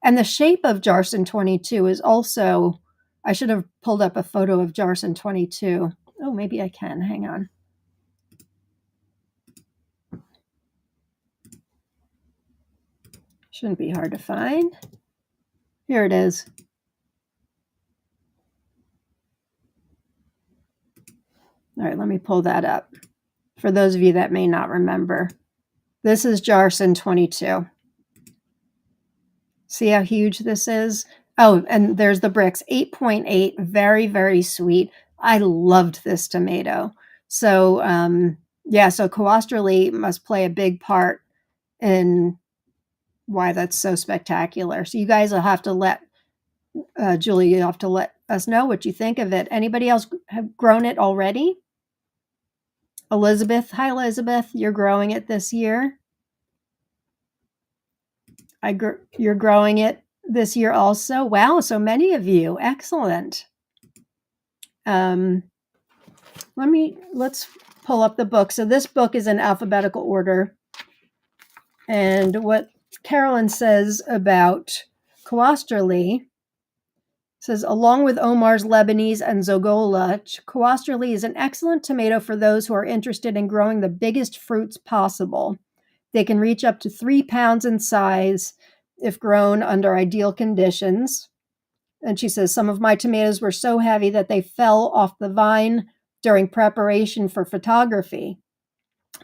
Speaker 1: And the shape of Jarson 22 is also I should have pulled up a photo of Jarson 22. Oh, maybe I can. Hang on. Shouldn't be hard to find. Here it is. All right, let me pull that up. For those of you that may not remember, this is Jarson 22. See how huge this is? Oh, and there's the bricks, 8.8, very, very sweet. I loved this tomato. So, yeah, so Cuostralee must play a big part in why that's so spectacular. So you guys will have to let, Julie, you'll have to let us know what you think of it. Anybody else have grown it already? Elizabeth, hi Elizabeth, you're growing it this year. You're growing it this year also. Wow, so many of you. Excellent. Let's pull up the book. So this book is in alphabetical order. And what Carolyn says about Cuostralee says, along with Omar's Lebanese and Zogola, Cuostralee is an excellent tomato for those who are interested in growing the biggest fruits possible. They can reach up to 3 pounds in size if grown under ideal conditions. And she says, some of my tomatoes were so heavy that they fell off the vine during preparation for photography.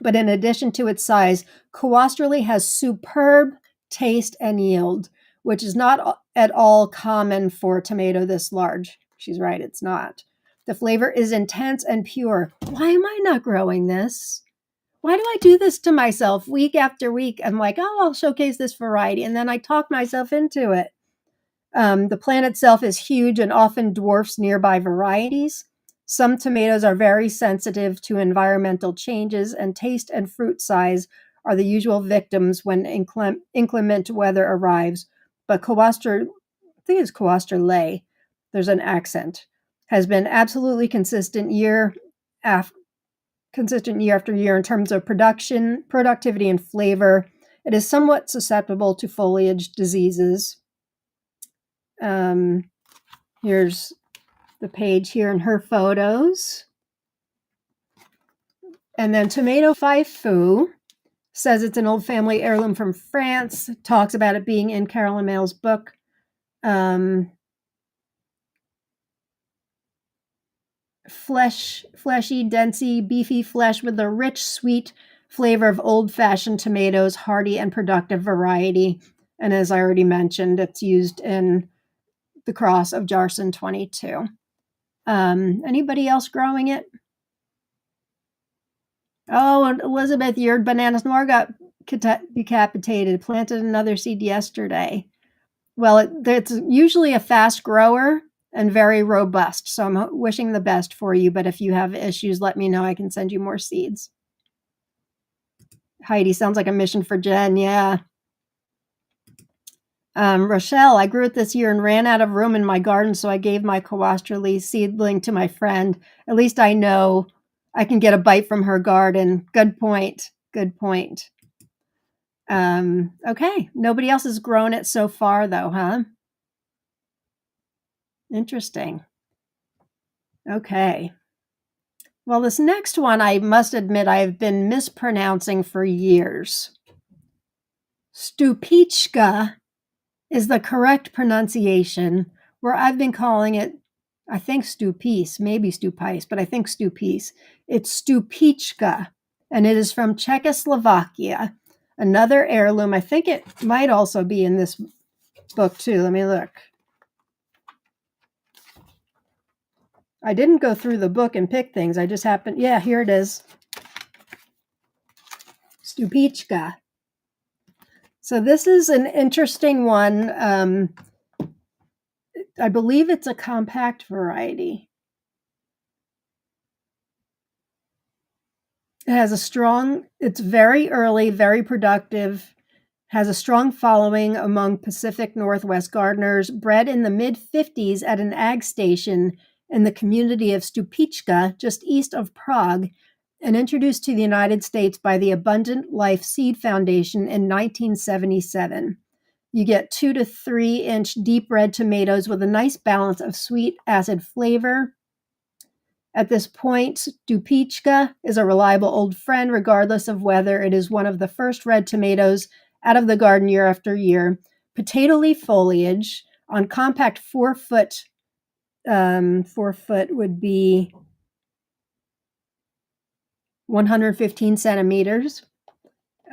Speaker 1: But in addition to its size, Cuostralee has superb taste and yield, which is not at all common for a tomato this large. She's right, it's not. The flavor is intense and pure. Why am I not growing this? Why do I do this to myself week after week? I'm like, oh, I'll showcase this variety. And then I talk myself into it. The plant itself is huge and often dwarfs nearby varieties. Some tomatoes are very sensitive to environmental changes, and taste and fruit size are the usual victims when inclement weather arrives. But I think it's Cuostralee, there's an accent, has been absolutely consistent year after year in terms of production, productivity, and flavor. It is somewhat susceptible to foliage diseases. Here's the page here in her photos. And then Tomato Faifu says it's an old family heirloom from France, talks about it being in Carolyn Mail's book. Fleshy, densey, beefy flesh with a rich, sweet flavor of old-fashioned tomatoes, hardy and productive variety. And as I already mentioned, it's used in the cross of Jarson 22. Anybody else growing it? Oh, and Elizabeth, your banana snore got decapitated. Planted another seed yesterday. Well, it's usually a fast grower and very robust. So I'm wishing the best for you. But if you have issues, let me know. I can send you more seeds. Heidi, sounds like a mission for Jen. Yeah. Rochelle, I grew it this year and ran out of room in my garden, so I gave my Cuostralee seedling to my friend. At least I know I can get a bite from her garden. Good point. Good point. Okay. Nobody else has grown it so far, though, huh? Interesting. Okay. Well, this next one, I must admit, I've been mispronouncing for years. Stupice is the correct pronunciation, where I've been calling it, I think Stupice, maybe Stupice, but I think Stupice. It's Stupice, and it is from Czechoslovakia. Another heirloom. I think it might also be in this book too. Let me look. I didn't go through the book and pick things. I just happened, yeah, here it is. Stupice. So this is an interesting one. I believe it's a compact variety. It has it's very early, very productive, has a strong following among Pacific Northwest gardeners, bred in the mid-50s at an ag station in the community of Stupice, just east of Prague, and introduced to the United States by the Abundant Life Seed Foundation in 1977. You get 2 to 3 inch deep red tomatoes with a nice balance of sweet acid flavor. At this point, Stupice is a reliable old friend, regardless of whether it is one of the first red tomatoes out of the garden year after year. Potato leaf foliage on compact 4-foot, 4-foot would be 115 centimeters.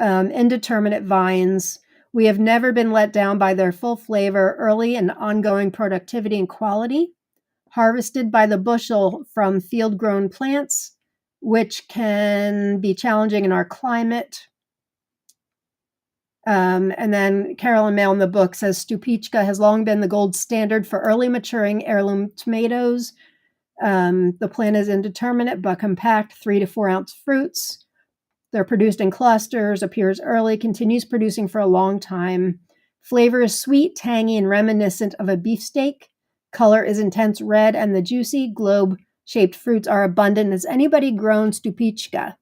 Speaker 1: Indeterminate vines. We have never been let down by their full flavor, early and ongoing productivity and quality. Harvested by the bushel from field-grown plants, which can be challenging in our climate. And then Carolyn Mail in the book says Stupice has long been the gold standard for early maturing heirloom tomatoes. The plant is indeterminate but compact, 3 to 4 ounce fruits. They're produced in clusters, appears early, continues producing for a long time. Flavor is sweet, tangy, and reminiscent of a beefsteak. Color is intense red, and the juicy globe-shaped fruits are abundant. Has anybody grown Stupice?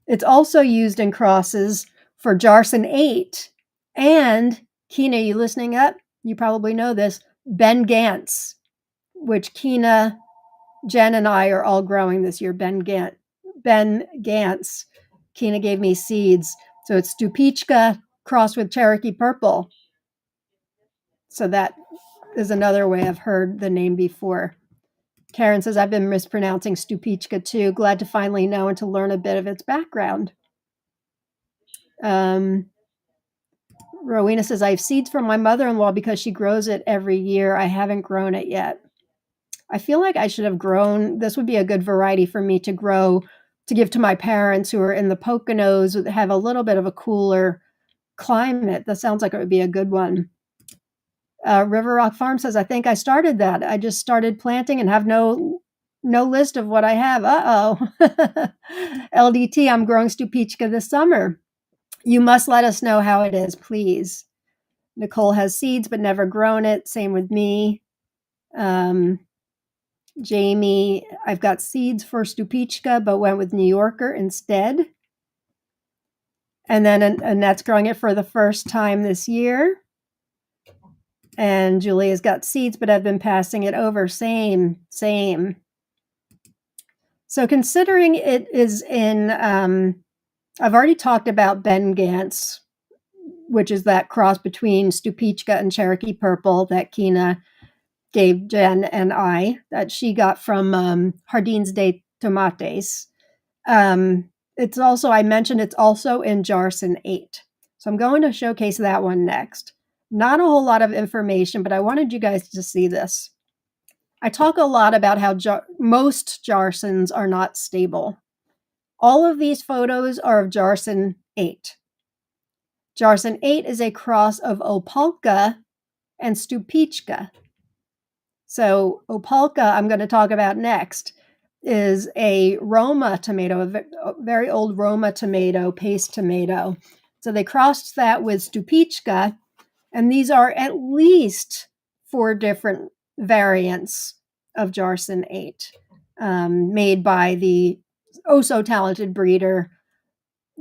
Speaker 1: It's also used in crosses for Jarson 8. And, Kina, you listening up? You probably know this. Ben Gantz, which Kina, Jen, and I are all growing this year. Ben Gantz. Kina gave me seeds. So it's Stupice crossed with Cherokee Purple. So that is another way I've heard the name before. Karen says, I've been mispronouncing Stupice too. Glad to finally know and to learn a bit of its background. Rowena says, I have seeds from my mother-in-law because she grows it every year. I haven't grown it yet. I feel like I should have grown. This would be a good variety for me to grow, to give to my parents who are in the Poconos, have a little bit of a cooler climate. That sounds like it would be a good one. River Rock Farm says, I think I started that. I just started planting and have no list of what I have. Uh-oh. LDT, I'm growing Stupice this summer. You must let us know how it is, please. Nicole has seeds but never grown it. Same with me. Jamie, I've got seeds for Stupice but went with New Yorker instead. And then Annette's growing it for the first time this year. And Julia's got seeds, but I've been passing it over. Same. So considering it is in, I've already talked about Ben Gantz, which is that cross between Stupice and Cherokee Purple that Kina gave Jen and I, that she got from Jardins de Tomates. It's also, I mentioned it's also in Jarson 8. So I'm going to showcase that one next. Not a whole lot of information, but I wanted you guys to see this. I talk a lot about how most Jarsons are not stable. All of these photos are of Jarson 8. Jarson 8 is a cross of Opalka and Stupice. So Opalka, I'm going to talk about next, is a Roma tomato, a very old Roma tomato, paste tomato. So they crossed that with Stupice, and these are at least 4 different variants of Jarson 8, made by the oh-so-talented breeder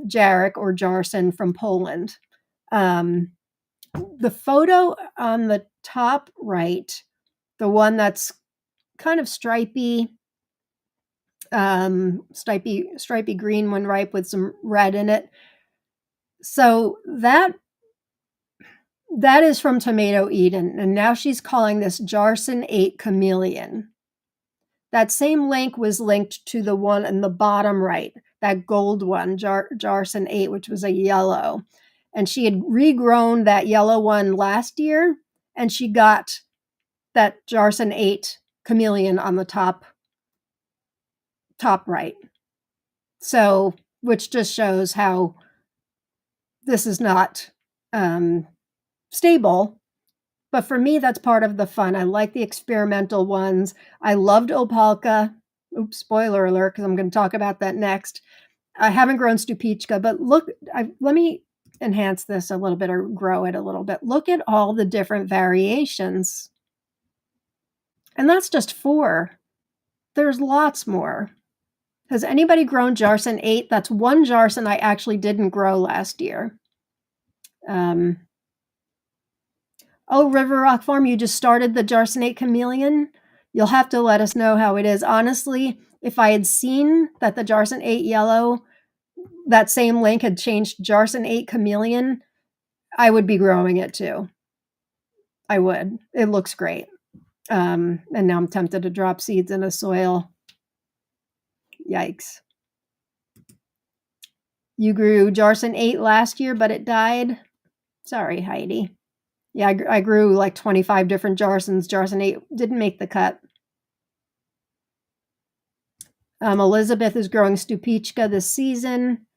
Speaker 1: Jarek or Jarson from Poland. The photo on the top right, the one that's kind of stripy green when ripe with some red in it. So that is from Tomato Eden, and now she's calling this Jarson 8 Chameleon. That same link was linked to the one in the bottom right, that gold one, Jarson 8, which was a yellow. And she had regrown that yellow one last year, and she got that Jarson 8 Chameleon on the top right. So, which just shows how this is not stable. But for me, that's part of the fun. I like the experimental ones. I loved Opalka. Oops, spoiler alert, because I'm going to talk about that next. I haven't grown Stupice, but look, let me enhance this a little bit or grow it a little bit. Look at all the different variations. And that's just 4. There's lots more. Has anybody grown Jarson 8? That's one Jarson I actually didn't grow last year. Oh, River Rock Farm, you just started the Jarson 8 Chameleon? You'll have to let us know how it is. Honestly, if I had seen that the Jarson 8 Yellow, that same link had changed Jarson 8 Chameleon, I would be growing it too. I would. It looks great. And now I'm tempted to drop seeds in a soil. Yikes. You grew Jarson 8 last year, but it died. Sorry, Heidi. Yeah, I grew like 25 different Jarsons. Jarson 8 didn't make the cut. Elizabeth is growing Stupice this season,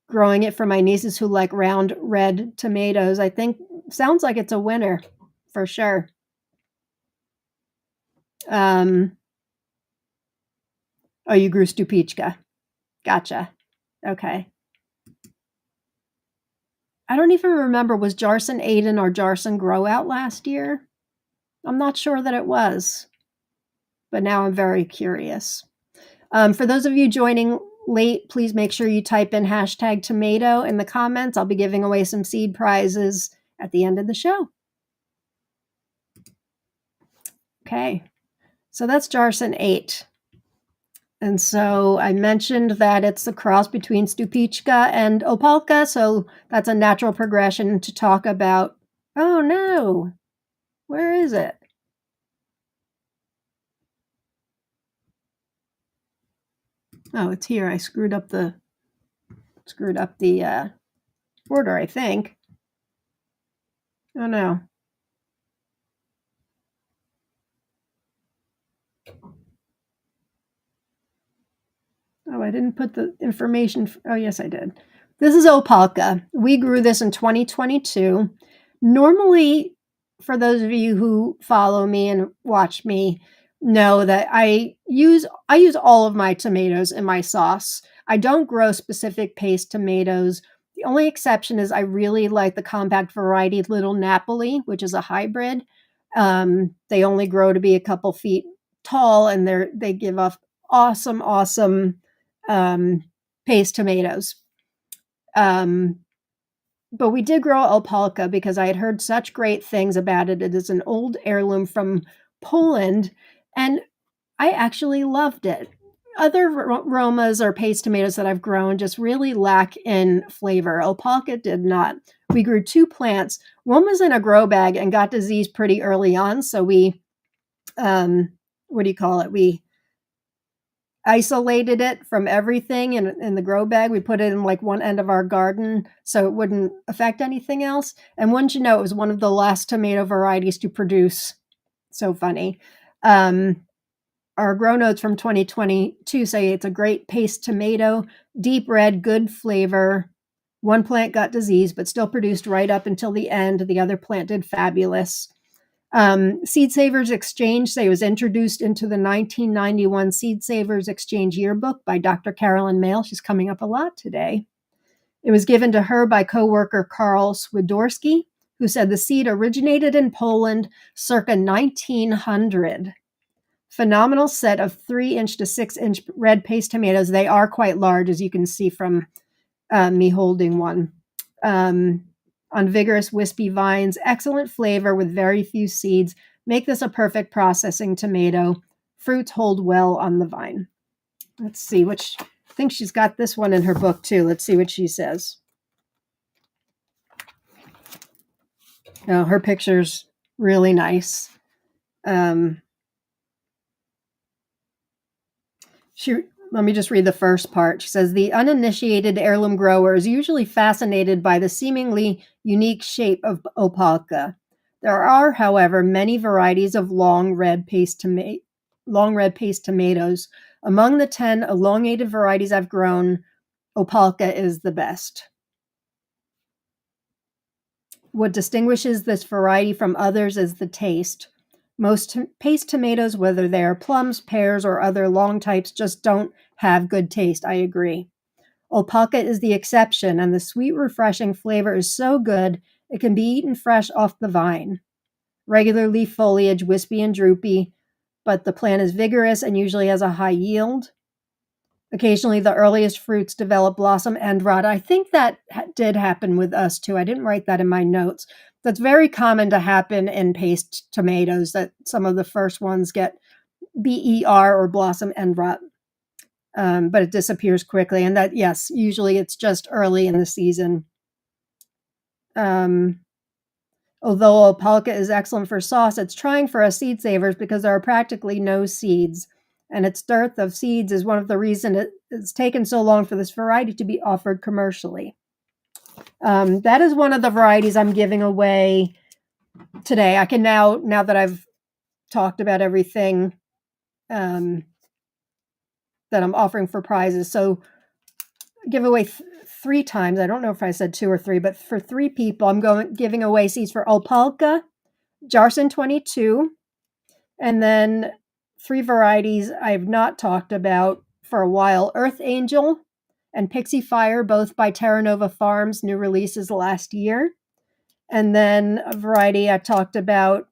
Speaker 1: growing it for my nieces who like round red tomatoes. I think sounds like it's a winner for sure. Oh, you grew Stupice. Gotcha. Okay. I don't even remember, was Jarson 8 in our Jarson grow out last year? I'm not sure that it was, but now I'm very curious. For those of you joining late, please make sure you type in hashtag tomato in the comments. I'll be giving away some seed prizes at the end of the show. Okay, so that's Jarson 8. And so I mentioned that it's a cross between Stupice and Opalka, so that's a natural progression to talk about. Oh no, where is it? Oh, it's here. I screwed up the order, I think. Oh no. Oh, I didn't put the information. Oh, yes, I did. This is Opalka. We grew this in 2022. Normally, for those of you who follow me and watch me, know that I use all of my tomatoes in my sauce. I don't grow specific paste tomatoes. The only exception is I really like the compact variety Little Napoli, which is a hybrid. They only grow to be a couple feet tall, and they give off awesome paste tomatoes. But we did grow Opalka because I had heard such great things about it. It is an old heirloom from Poland, and I actually loved it. Other Romas or paste tomatoes that I've grown just really lack in flavor. Opalka did not. We grew 2 plants. One was in a grow bag and got disease pretty early on, so we, we isolated it from everything in the grow bag. We put it in like one end of our garden so it wouldn't affect anything else. And wouldn't you know, it was one of the last tomato varieties to produce. So funny. Our grow notes from 2022 say it's a great paste tomato, deep red, good flavor. One plant got disease, but still produced right up until the end. The other plant did fabulous. Seed Savers Exchange say it was introduced into the 1991 Seed Savers Exchange Yearbook by Dr. Carolyn Mail. She's coming up a lot today. It was given to her by coworker Karl Swiderski, who said the seed originated in Poland circa 1900. Phenomenal set of 3-inch to 6-inch red paste tomatoes. They are quite large, as you can see from me holding one. On vigorous, wispy vines, excellent flavor with very few seeds. Make this a perfect processing tomato. Fruits hold well on the vine. Let's see, I think she's got this one in her book too. Let's see what she says. Oh, her picture's really nice. Let me just read the first part. She says, the uninitiated heirloom grower is usually fascinated by the seemingly unique shape of Opalka. There are, however, many varieties of long red paste tomatoes. Among the 10 elongated varieties I've grown, Opalka is the best. What distinguishes this variety from others is the taste. Most paste tomatoes, whether they are plums, pears, or other long types, just don't have good taste. I agree. Opalka is the exception, and the sweet, refreshing flavor is so good it can be eaten fresh off the vine. Regular leaf foliage, wispy and droopy, but the plant is vigorous and usually has a high yield. Occasionally, the earliest fruits develop blossom and rot. I think that did happen with us too. I didn't write that in my notes. That's very common to happen in paste tomatoes, that some of the first ones get BER or blossom end rot, but it disappears quickly. And that, yes, usually it's just early in the season. Although Opalka is excellent for sauce, it's trying for us seed savers because there are practically no seeds, and its dearth of seeds is one of the reasons it's taken so long for this variety to be offered commercially. That is one of the varieties I'm giving away today. I can now that I've talked about everything that I'm offering for prizes. So give away 3 times. I don't know if I said 2 or 3, but for 3 people, I'm giving away seeds for Opalka, Jarson 22, and then 3 varieties I've not talked about for a while: Earth Angel and Pixie Fire, both by Terra Nova Farms, new releases last year. And then a variety I talked about,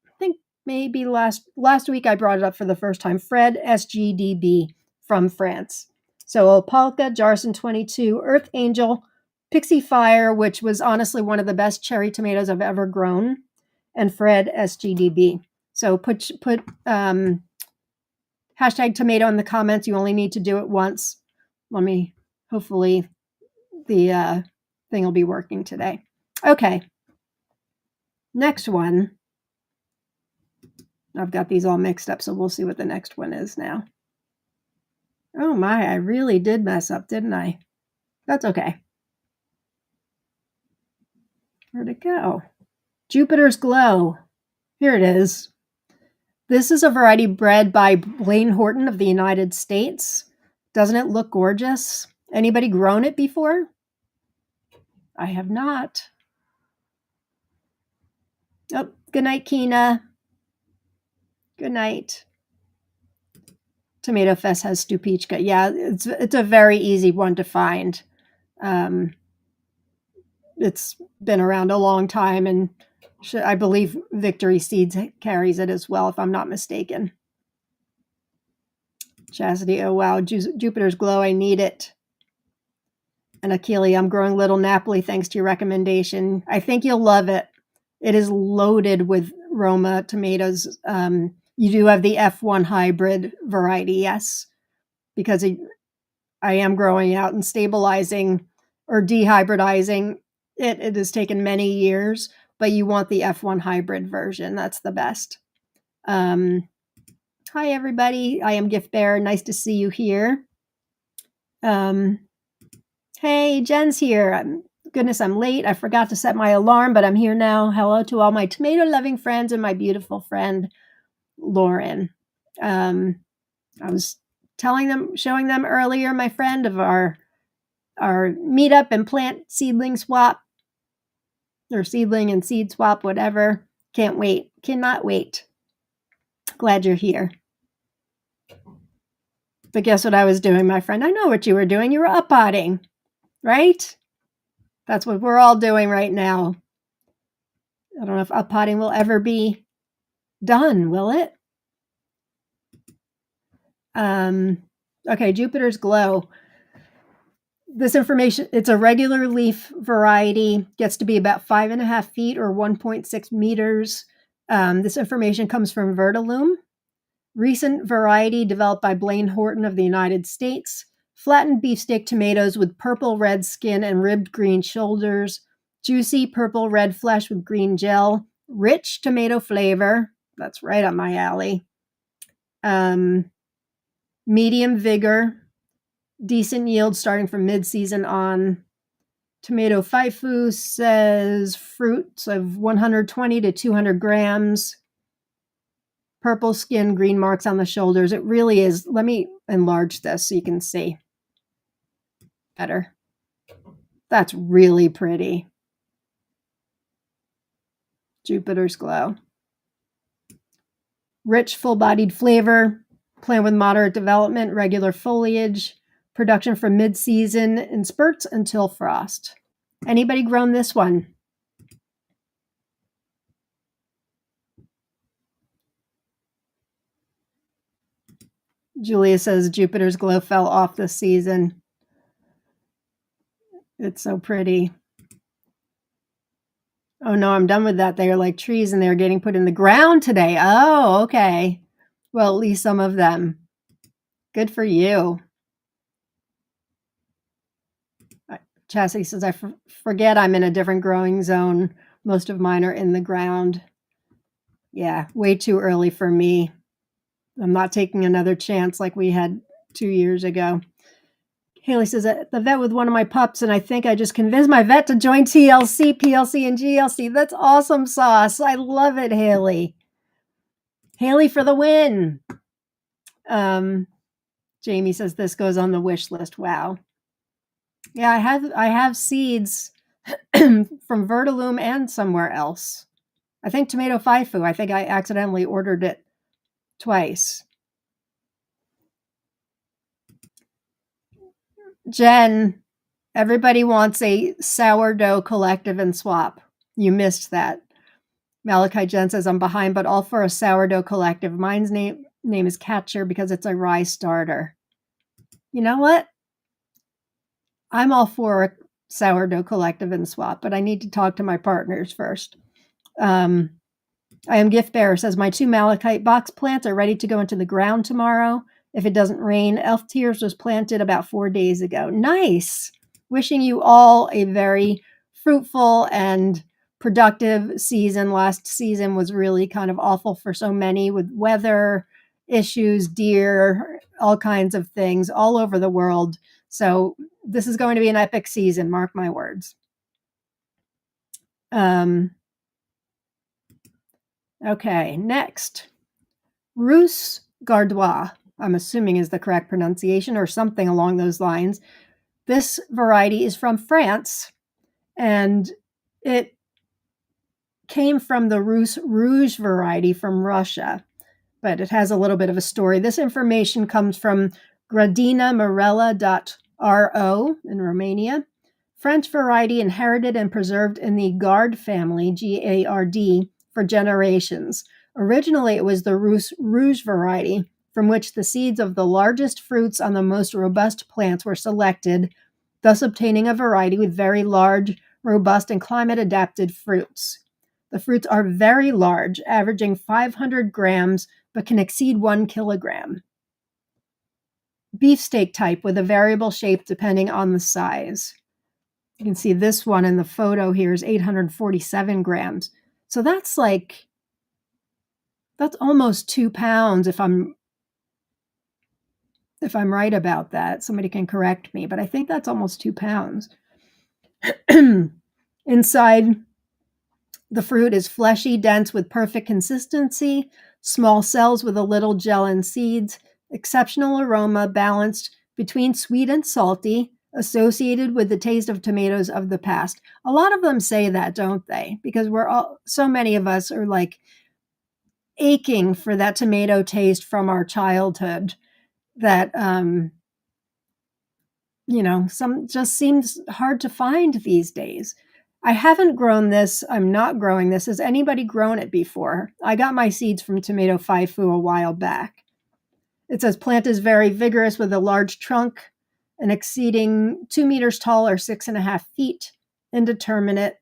Speaker 1: I think maybe last week I brought it up for the first time, Fred SGDB from France. So Opalka, Jarson 22, Earth Angel, Pixie Fire, which was honestly one of the best cherry tomatoes I've ever grown, and Fred SGDB. So put hashtag tomato in the comments. You only need to do it once. Hopefully the thing will be working today. Okay. Next one. I've got these all mixed up, so we'll see what the next one is now. Oh my, I really did mess up, didn't I? That's okay. Where'd it go? Jupiter's Glow. Here it is. This is a variety bred by Blaine Horton of the United States. Doesn't it look gorgeous? Anybody grown it before? I have not. Oh, good night, Kina. Good night. Tomato Fest has Stupice. Yeah, it's a very easy one to find. It's been around a long time, and I believe Victory Seeds carries it as well, if I'm not mistaken. Chastity, oh wow, Jupiter's Glow, I need it. And Achille, I'm growing Little Napoli thanks to your recommendation. I think you'll love it. It is loaded with Roma tomatoes. You do have the F1 hybrid variety, yes, because I am growing out and stabilizing or dehybridizing. It has taken many years, but you want the F1 hybrid version. That's the best. Hi, everybody. I am Gift Bearer. Nice to see you here. Hey, Jen's here. Goodness, I'm late. I forgot to set my alarm, but I'm here now. Hello to all my tomato-loving friends and my beautiful friend, Lauren. I was showing them earlier, my friend, of our meetup and plant seedling swap, or seedling and seed swap, whatever. Can't wait. Cannot wait. Glad you're here. But guess what I was doing, my friend? I know what you were doing. You were up-potting, right? That's what we're all doing right now. I don't know if up-potting will ever be done, will it? Okay, Jupiter's Glow. This information, it's a regular leaf variety, gets to be about 5.5 feet or 1.6 meters. This information comes from Vertilume. Recent variety developed by Blaine Horton of the United States. Flattened beefsteak tomatoes with purple red skin and ribbed green shoulders. Juicy purple red flesh with green gel. Rich tomato flavor. That's right up my alley. Medium vigor. Decent yield starting from mid-season on. Tomato Faifu says fruits of 120 to 200 grams. Purple skin, green marks on the shoulders. It really is. Let me enlarge this so you can see better. That's really pretty. Jupiter's Glow. Rich, full-bodied flavor. Plant with moderate development, regular foliage. Production from mid-season in spurts until frost. Anybody grown this one? Julia says Jupiter's glow fell off this season. It's so pretty. Oh no, I'm done with that. They are like trees and they're getting put in the ground today. Oh, okay. Well, at least some of them. Good for you. Chastity says, I forget I'm in a different growing zone. Most of mine are in the ground. Yeah, way too early for me. I'm not taking another chance like we had 2 years ago. Haley says, at the vet with one of my pups, and I think I just convinced my vet to join TLC, PLC, and GLC. That's awesome sauce. I love it, Haley. Haley for the win. Jamie says this goes on the wish list. Wow. Yeah, I have seeds from Vertilume and somewhere else. I think Tomato Faifu. I think I accidentally ordered it twice. Jen, everybody wants a sourdough collective and swap. You missed that. Malachi Jen says, I'm behind, but all for a sourdough collective. Mine's name is Catcher because it's a rye starter. You know what? I'm all for a sourdough collective and swap, but I need to talk to my partners first. I am Gift Bearer says, my 2 malachite box plants are ready to go into the ground tomorrow. If it doesn't rain, Elf Tears was planted about 4 days ago. Nice. Wishing you all a very fruitful and productive season. Last season was really kind of awful for so many with weather issues, deer, all kinds of things all over the world. So this is going to be an epic season, mark my words. Okay, next. Roose Gardois, I'm assuming is the correct pronunciation or something along those lines. This variety is from France, and it came from the Roose Rouge variety from Russia, but it has a little bit of a story. This information comes from gradinamarella.ro in Romania. French variety inherited and preserved in the Gard family, Gard, for generations. Originally, it was the Roose Rouge variety, from which the seeds of the largest fruits on the most robust plants were selected, thus obtaining a variety with very large, robust, and climate-adapted fruits. The fruits are very large, averaging 500 grams, but can exceed 1 kilogram. Beefsteak type with a variable shape depending on the size. You can see this one in the photo here is 847 grams. So that's almost 2 pounds if I'm right about that. Somebody can correct me, but I think that's almost 2 pounds. Inside, the fruit is fleshy, dense with perfect consistency, small cells with a little gel and seeds, exceptional aroma balanced between sweet and salty, associated with the taste of tomatoes of the past. A lot of them say that, don't they? Because so many of us are like aching for that tomato taste from our childhood that, some just seems hard to find these days. I haven't grown this. I'm not growing this. Has anybody grown it before? I got my seeds from Tomato Faifu a while back. It says plant is very vigorous with a large trunk and exceeding 2 meters tall or 6.5 feet. Indeterminate.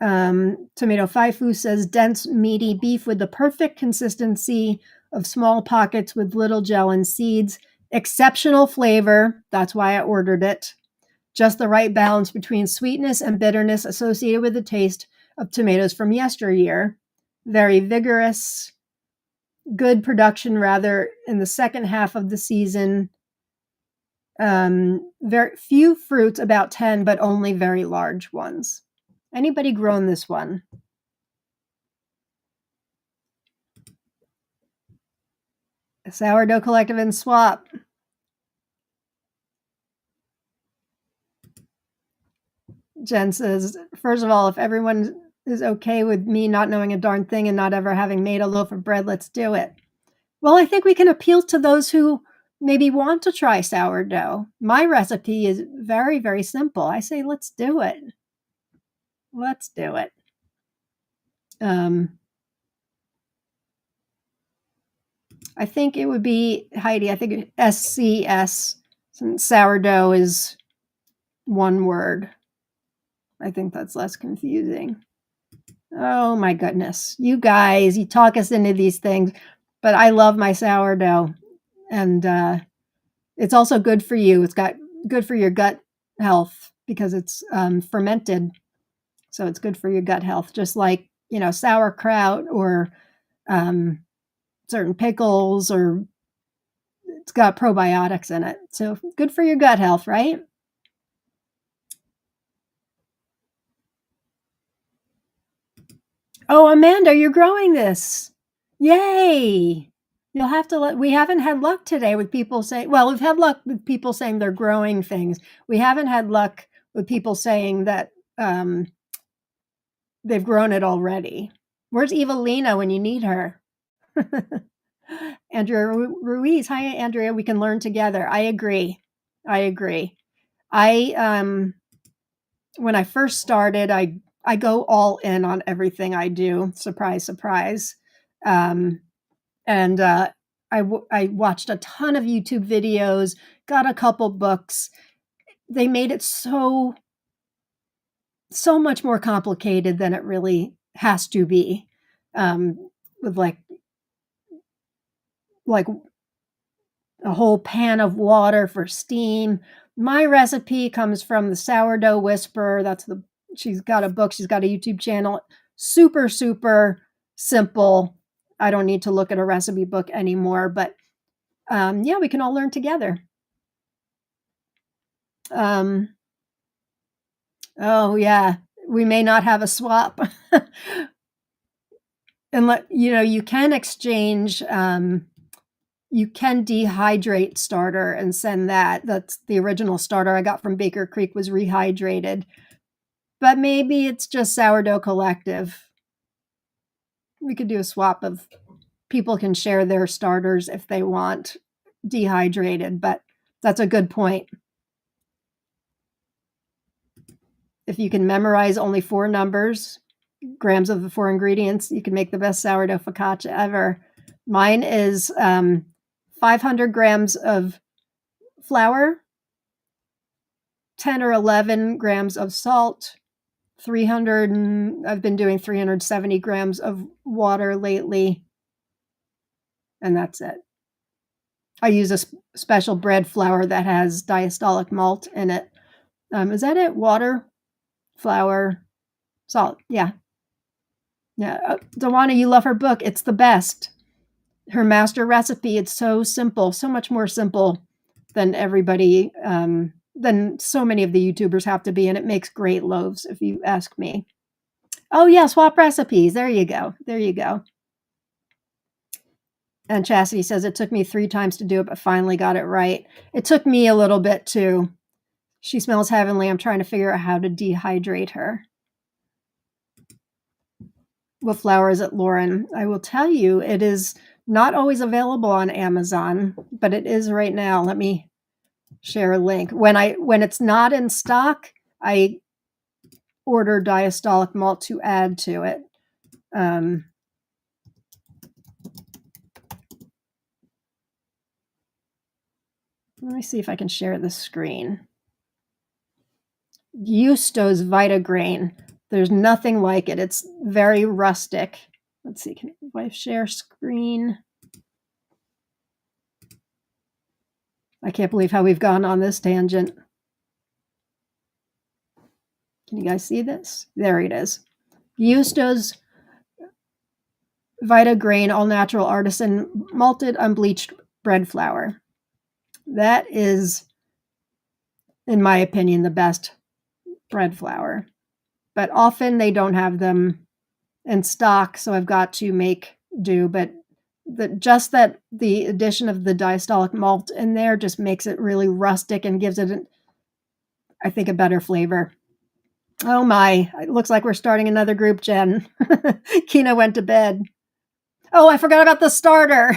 Speaker 1: Tomato Faifu says dense, meaty beef with the perfect consistency of small pockets with little gel and seeds. Exceptional flavor. That's why I ordered it. Just the right balance between sweetness and bitterness associated with the taste of tomatoes from yesteryear. Very vigorous. Good production rather in the second half of the season. Very few fruits, about 10, but only very large ones. Anybody grown this one? A sourdough collective and swap. Jen says, first of all, if everyone is okay with me not knowing a darn thing and not ever having made a loaf of bread, let's do it. Well, I think we can appeal to those who maybe want to try sourdough. My recipe is very, very simple. I say, let's do it. Let's do it. I think it would be, Heidi, I think SCS, since sourdough is one word. I think that's less confusing. Oh my goodness. You guys, you talk us into these things, but I love my sourdough. And it's also good for you. It's got good for your gut health because it's fermented. So it's good for your gut health, just like, sauerkraut or certain pickles, or it's got probiotics in it. So good for your gut health, right? Oh, Amanda, you're growing this. Yay. You'll have to we haven't had luck today with people saying, well, we've had luck with people saying they're growing things. We haven't had luck with people saying that they've grown it already. Where's Evelina when you need her? Andrea Ruiz. Hi, Andrea. We can learn together. I agree. I when I first started, I go all in on everything I do. Surprise, surprise. And I watched a ton of YouTube videos, got a couple books. They made it so much more complicated than it really has to be. With like a whole pan of water for steam. My recipe comes from the Sourdough Whisperer. She's got a book, she's got a YouTube channel. Super, super simple. I don't need to look at a recipe book anymore, but yeah, we can all learn together. Oh yeah, we may not have a swap. And you can exchange, you can dehydrate starter and send that. That's the original starter I got from Baker Creek was rehydrated. But maybe it's just Sourdough Collective. We could do a swap of people can share their starters if they want dehydrated, but that's a good point. If you can memorize only 4 numbers, grams of the 4 ingredients, you can make the best sourdough focaccia ever. Mine is 500 grams of flour, 10 or 11 grams of salt, 300, I've been doing 370 grams of water lately, and that's it. I use a special bread flour that has diastolic malt in it. Is that it? Water, flour, salt. Yeah. Dawana, you love her book. It's the best. Her master recipe. It's so simple, so much more simple than everybody, than so many of the YouTubers have to be, and it makes great loaves, if you ask me. Oh yeah, swap recipes. There you go. And Chastity says, it took me 3 times to do it, but finally got it right. It took me a little bit too. She smells heavenly. I'm trying to figure out how to dehydrate her. What flour is it, Lauren? I will tell you, it is not always available on Amazon, but it is right now. Let me share a link. When it's not in stock, I order diastolic malt to add to it. Let me see if I can share the screen. Justo's Vitagrain. There's nothing like it. It's very rustic. Let's see, can I share screen? I can't believe how we've gone on this tangent. Can you guys see this? There it is. Justo's Vitagrain all natural artisan malted unbleached bread flour. That is, in my opinion, the best bread flour. But often they don't have them in stock, so I've got to make do. But the addition of the diastolic malt in there just makes it really rustic and gives it, I think, a better flavor. Oh my, it looks like we're starting another group, Jen. Kina went to bed. Oh, I forgot about the starter.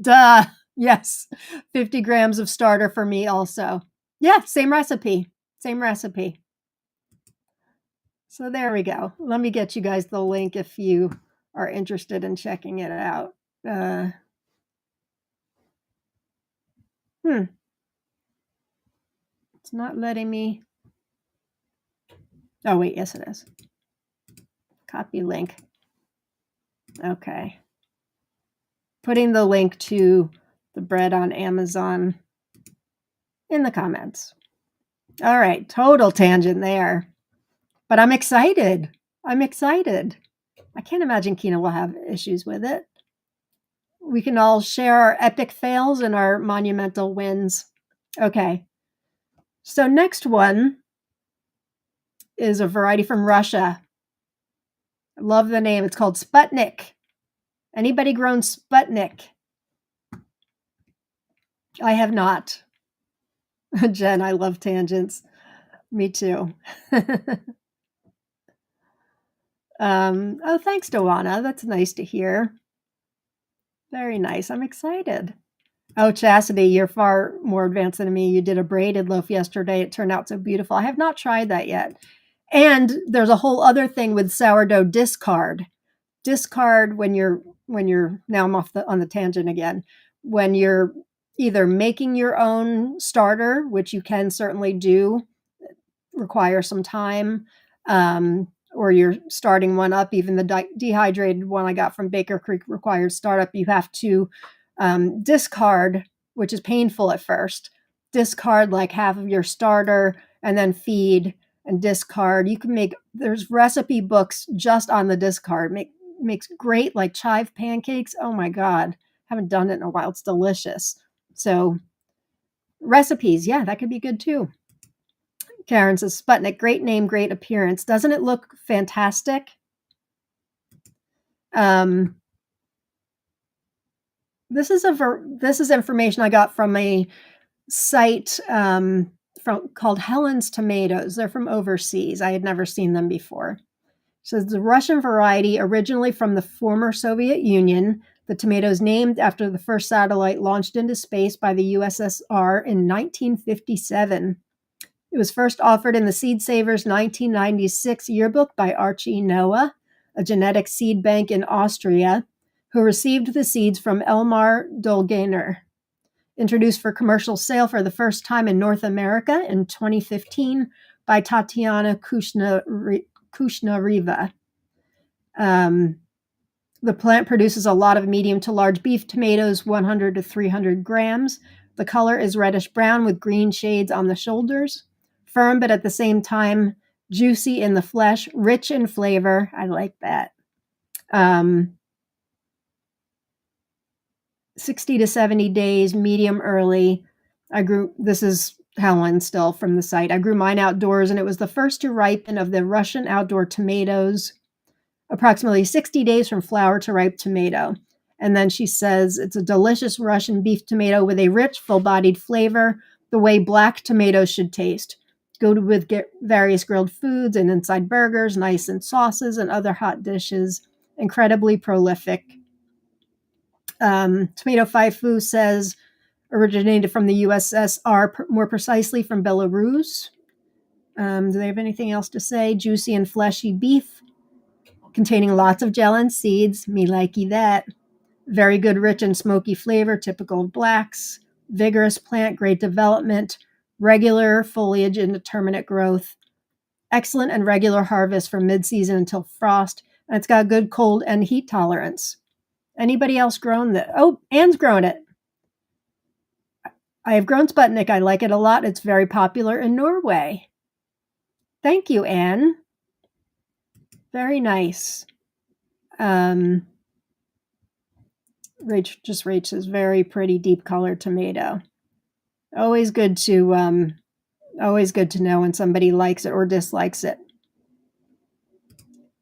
Speaker 1: Duh. Yes. 50 grams of starter for me also. Yeah, same recipe. So there we go. Let me get you guys the link if you are interested in checking it out. It's not letting me. Oh, wait. Yes, it is. Copy link. Okay. Putting the link to the bread on Amazon in the comments. All right. Total tangent there. But I'm excited. I'm excited. I can't imagine Kina will have issues with it. We can all share our epic fails and our monumental wins. Okay. So next one is a variety from Russia. I love the name. It's called Sputnik. Anybody grown Sputnik? I have not. Jen, I love tangents. Me too. Oh, thanks, Doana. That's nice to hear. Very nice. I'm excited. Oh, Chastity, you're far more advanced than me. You did a braided loaf yesterday. It turned out so beautiful. I have not tried that yet. And there's a whole other thing with sourdough discard. Discard when you're now I'm on the tangent again. When you're either making your own starter, which you can certainly do, require some time, or you're starting one up. Even the dehydrated one I got from Baker Creek required startup. You have to discard, which is painful at first. Discard like half of your starter and then feed and discard. You can make, there's recipe books just on the discard. Makes great like chive pancakes. Oh my God. Haven't done it in a while. It's delicious. So recipes, yeah, that could be good too. Karen says, Sputnik, great name, great appearance. Doesn't it look fantastic? This is information I got from a site called Helen's Tomatoes. They're from overseas. I had never seen them before. It says the Russian variety, originally from the former Soviet Union. The tomato is named after the first satellite launched into space by the USSR in 1957. It was first offered in the Seed Savers 1996 yearbook by Archie Noah, a genetic seed bank in Austria, who received the seeds from Elmar Dolganer. Introduced for commercial sale for the first time in North America in 2015 by Tatiana Kushnareva. The plant produces a lot of medium to large beef tomatoes, 100 to 300 grams. The color is reddish brown with green shades on the shoulders. Firm, but at the same time, juicy in the flesh, rich in flavor. I like that. 60 to 70 days, medium early. This is Helen still from the site. I grew mine outdoors, and it was the first to ripen of the Russian outdoor tomatoes, approximately 60 days from flower to ripe tomato. And then she says it's a delicious Russian beef tomato with a rich, full-bodied flavor, the way black tomatoes should taste. Good with various grilled foods and inside burgers, nice in sauces and other hot dishes. Incredibly prolific. Tomato Faifu says originated from the USSR, more precisely from Belarus. Do they have anything else to say? Juicy and fleshy beef, containing lots of gel and seeds. Me likey that. Very good, rich and smoky flavor, typical of blacks. Vigorous plant, great development. Regular foliage, indeterminate growth. Excellent and regular harvest from mid-season until frost. And it's got good cold and heat tolerance. Anybody else grown that? Oh, Anne's grown it. I have grown Sputnik. I like it a lot. It's very popular in Norway. Thank you, Anne. Very nice. Rach says very pretty deep colored tomato. Always good to know when somebody likes it or dislikes it.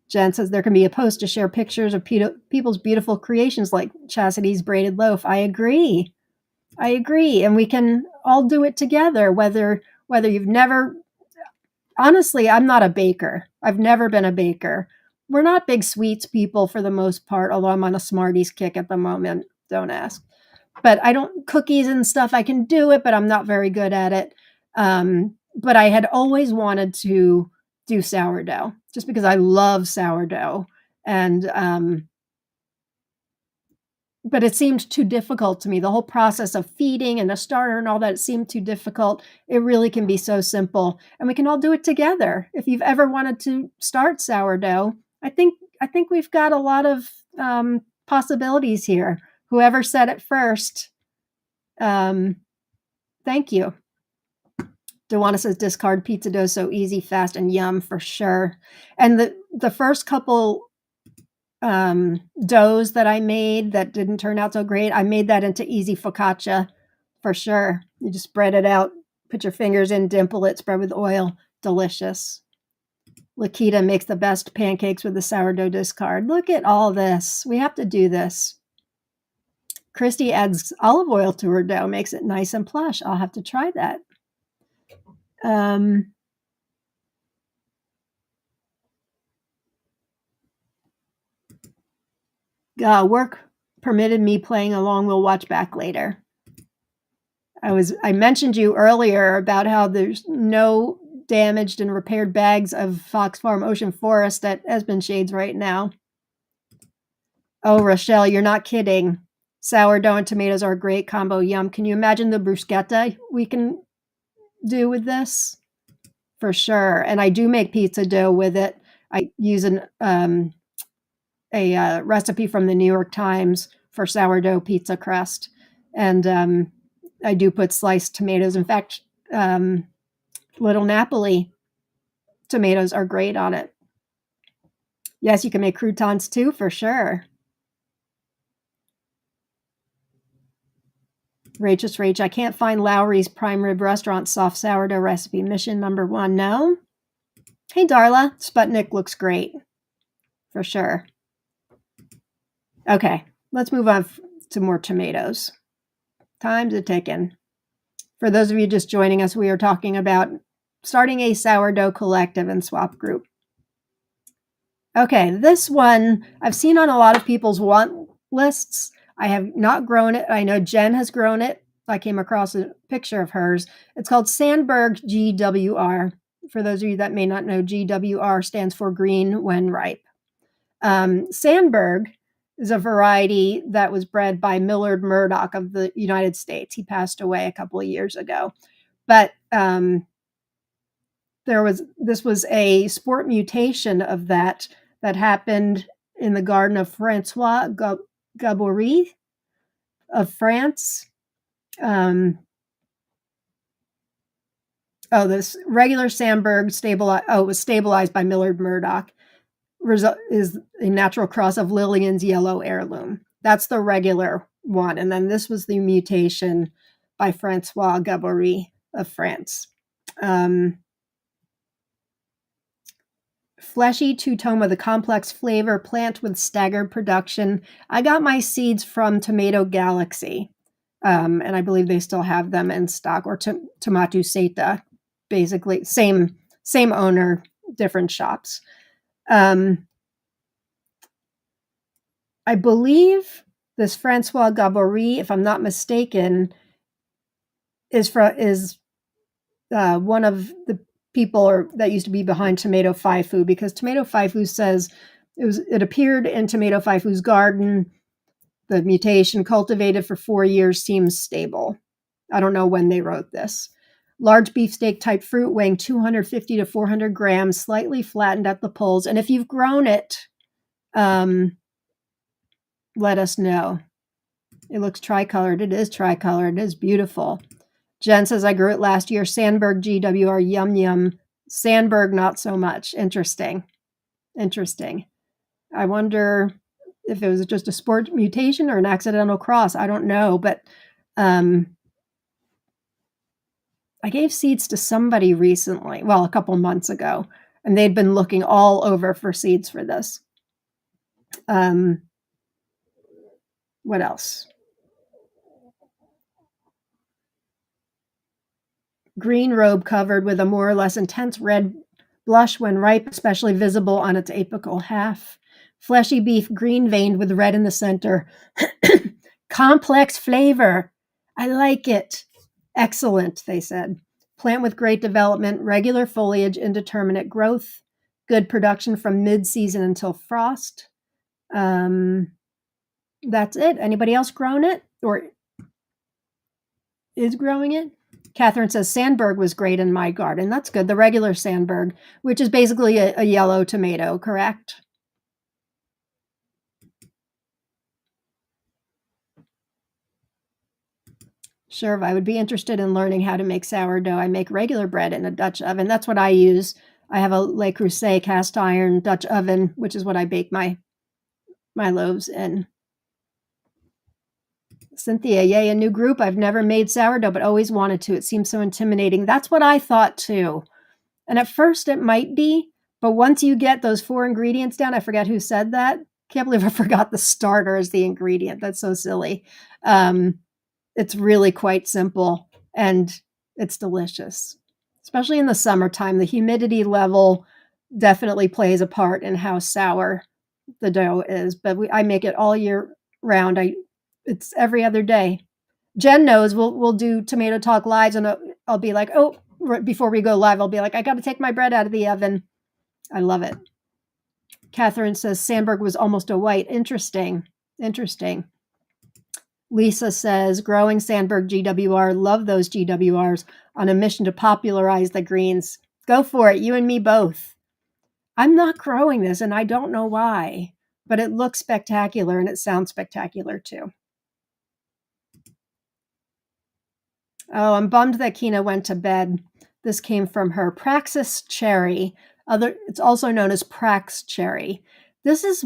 Speaker 1: Jen says there can be a post to share pictures of people's beautiful creations like Chastity's braided loaf. I agree. And we can all do it together, whether you've never, honestly, I'm not a baker. I've never been a baker. We're not big sweets people for the most part, although I'm on a Smarties kick at the moment. Don't ask. But I don't, cookies and stuff, I can do it, but I'm not very good at it. But I had always wanted to do sourdough just because I love sourdough. And but it seemed too difficult to me. The whole process of feeding and the starter and all that, it seemed too difficult. It really can be so simple, and we can all do it together. If you've ever wanted to start sourdough, I think we've got a lot of possibilities here. Whoever said it first, thank you. Dewana says discard pizza dough, so easy, fast, and yum for sure. And the first couple doughs that I made that didn't turn out so great, I made that into easy focaccia for sure. You just spread it out, put your fingers in, dimple it, spread with oil. Delicious. Lakita makes the best pancakes with the sourdough discard. Look at all this. We have to do this. Christy adds olive oil to her dough, makes it nice and plush. I'll have to try that. Work permitted me playing along. We'll watch back later. I mentioned you earlier about how there's no damaged and repaired bags of Fox Farm Ocean Forest at Esmond Shades right now. Oh, Rochelle, you're not kidding. Sourdough and tomatoes are a great combo. Yum. Can you imagine the bruschetta we can do with this? For sure. And I do make pizza dough with it. I use a recipe from the New York Times for sourdough pizza crust. And I do put sliced tomatoes. In fact, Little Napoli tomatoes are great on it. Yes, you can make croutons too, for sure. Rachel's Rach, I can't find Lowry's Prime Rib Restaurant soft sourdough recipe. Mission number 1. No? Hey, Darla. Sputnik looks great. For sure. Okay, let's move on to more tomatoes. Time's a ticking. For those of you just joining us, we are talking about starting a sourdough collective and swap group. Okay, this one I've seen on a lot of people's want lists. I have not grown it. I know Jen has grown it. I came across a picture of hers. It's called Sandberg GWR. For those of you that may not know, GWR stands for green when ripe. Sandberg is a variety that was bred by Millard Murdoch of the United States. He passed away a couple of years ago. But this was a sport mutation of that happened in the garden of Francois Gabory of France. This regular Sandberg was stabilized by Millard Murdoch. Is a natural cross of Lillian's yellow heirloom. That's the regular one. And then this was the mutation by Francois Gabory of France. Fleshy Tutoma, the complex flavor plant with staggered production. I got my seeds from Tomato Galaxy, and I believe they still have them in stock, or Tomato Awesome, basically same owner, different shops. I believe this Francois Gabory, if I'm not mistaken, is one of the people that used to be behind Tomato Faifu, because Tomato Faifu says it appeared in Tomato Faifu's garden. The mutation cultivated for 4 years seems stable. I don't know when they wrote this. Large beefsteak type fruit weighing 250 to 400 grams, slightly flattened at the poles. And if you've grown it, let us know. It looks tricolored. It is tricolored. It is beautiful. Jen says, I grew it last year. Sandberg GWR, yum, yum. Sandberg, not so much. Interesting. I wonder if it was just a sport mutation or an accidental cross. I don't know, but I gave seeds to somebody recently, a couple months ago, and they'd been looking all over for seeds for this. What else? Green robe covered with a more or less intense red blush when ripe, especially visible on its apical half. Fleshy beef, green veined with red in the center. Complex flavor. I like it. Excellent, they said. Plant with great development, regular foliage, indeterminate growth, good production from mid-season until frost. That's it. Anybody else grown it or is growing it? Catherine says Sandberg was great in my garden. That's good. The regular Sandberg, which is basically a yellow tomato, correct? Sure, I would be interested in learning how to make sourdough. I make regular bread in a Dutch oven. That's what I use. I have a Le Creuset cast iron Dutch oven, which is what I bake my loaves in. Cynthia, yay, a new group. I've never made sourdough, but always wanted to. It seems so intimidating. That's what I thought too. And at first it might be, but once you get those 4 ingredients down, I forget who said that. Can't believe I forgot the starter as the ingredient. That's so silly. It's really quite simple and it's delicious, especially in the summertime. The humidity level definitely plays a part in how sour the dough is, but I make it all year round. It's every other day. Jen knows we'll do tomato talk lives, and I'll be like, oh, before we go live, I'll be like, I got to take my bread out of the oven. I love it. Catherine says Sandberg was almost a white. Interesting. Lisa says growing Sandberg GWR. Love those GWRs. On a mission to popularize the greens. Go for it. You and me both. I'm not growing this, and I don't know why, but it looks spectacular and it sounds spectacular too. Oh, I'm bummed that Kina went to bed. This came from her. Prais Cherry. It's also known as Prais Cherry. This is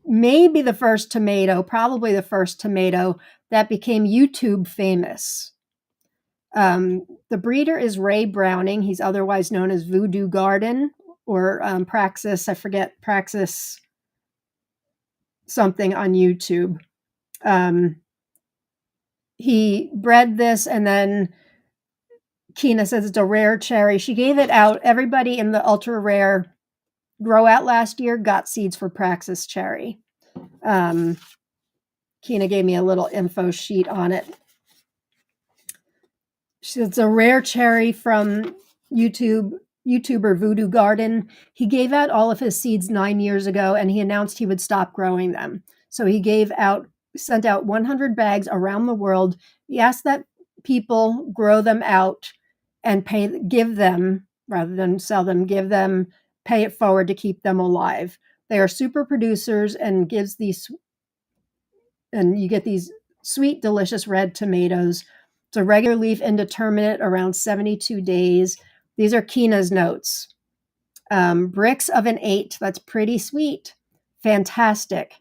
Speaker 1: maybe the first tomato, probably the first tomato that became YouTube famous. The breeder is Ray Browning. He's otherwise known as Voodoo Garden or Praxis. I forget, Praxis something on YouTube. He bred this, and then Kina says it's a rare cherry. She gave it out. Everybody in the ultra rare grow out last year got seeds for Prais Cherry. Kina gave me a little info sheet on it. It's a rare cherry from YouTuber Voodoo Garden. He gave out all of his seeds 9 years ago, and he announced he would stop growing them. So he sent out 100 bags around the world. He asked that people grow them out and give them, rather than sell them, pay it forward to keep them alive. They are super producers and you get these sweet, delicious red tomatoes. It's a regular leaf, indeterminate, around 72 days. These are Kina's notes. Brix of an 8. That's pretty sweet. Fantastic.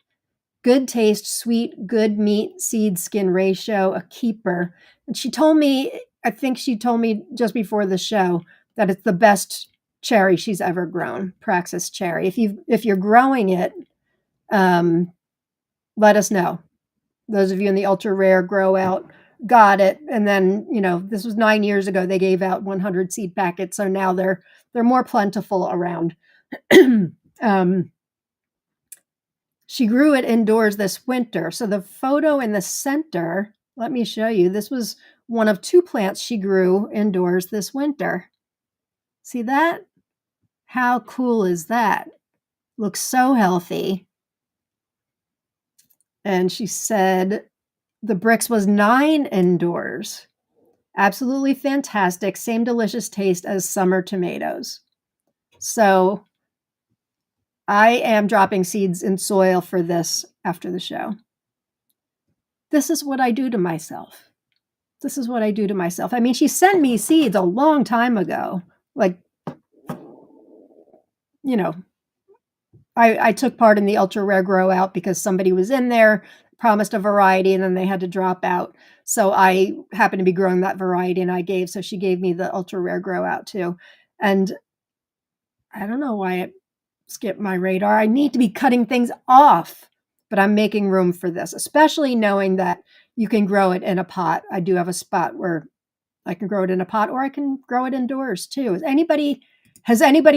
Speaker 1: Good taste, sweet, good meat, seed skin ratio, a keeper. And I think she told me just before the show that it's the best cherry she's ever grown, Prais Cherry. If you're growing it, let us know. Those of you in the ultra rare grow out got it, and then this was 9 years ago. They gave out 100 seed packets, so now they're more plentiful around. She grew it indoors this winter. So the photo in the center, let me show you. This was one of 2 plants she grew indoors this winter. See that? How cool is that? Looks so healthy. And she said the Brix was 9 indoors. Absolutely fantastic. Same delicious taste as summer tomatoes. So I am dropping seeds in soil for this after the show. This is what I do to myself. I mean, she sent me seeds a long time ago. Like, I took part in the ultra rare grow out because somebody was in there, promised a variety, and then they had to drop out. So I happened to be growing that variety, and so she gave me the ultra rare grow out too. And I don't know why it skipped my radar. I need to be cutting things off, but I'm making room for this, especially knowing that you can grow it in a pot. I do have a spot where I can grow it in a pot, or I can grow it indoors too. Has anybody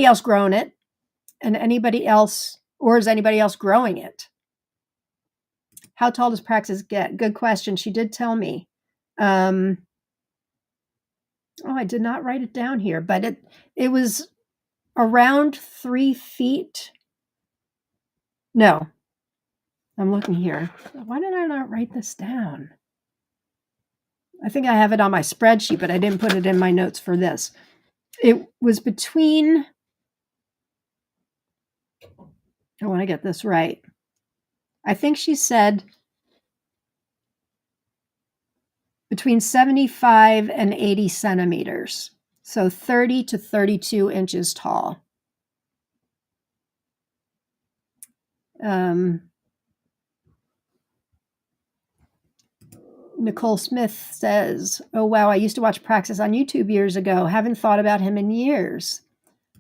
Speaker 1: else grown it? And is anybody else growing it? How tall does Praxis get? Good question. She did tell me. I did not write it down here, but it was around 3 feet. No, I'm looking here. Why did I not write this down? I think I have it on my spreadsheet, but I didn't put it in my notes for this. It was between, I want to get this right. I think she said between 75 and 80 centimeters. So 30 to 32 inches tall. Nicole Smith says, oh, wow, I used to watch Praxis on YouTube years ago. Haven't thought about him in years.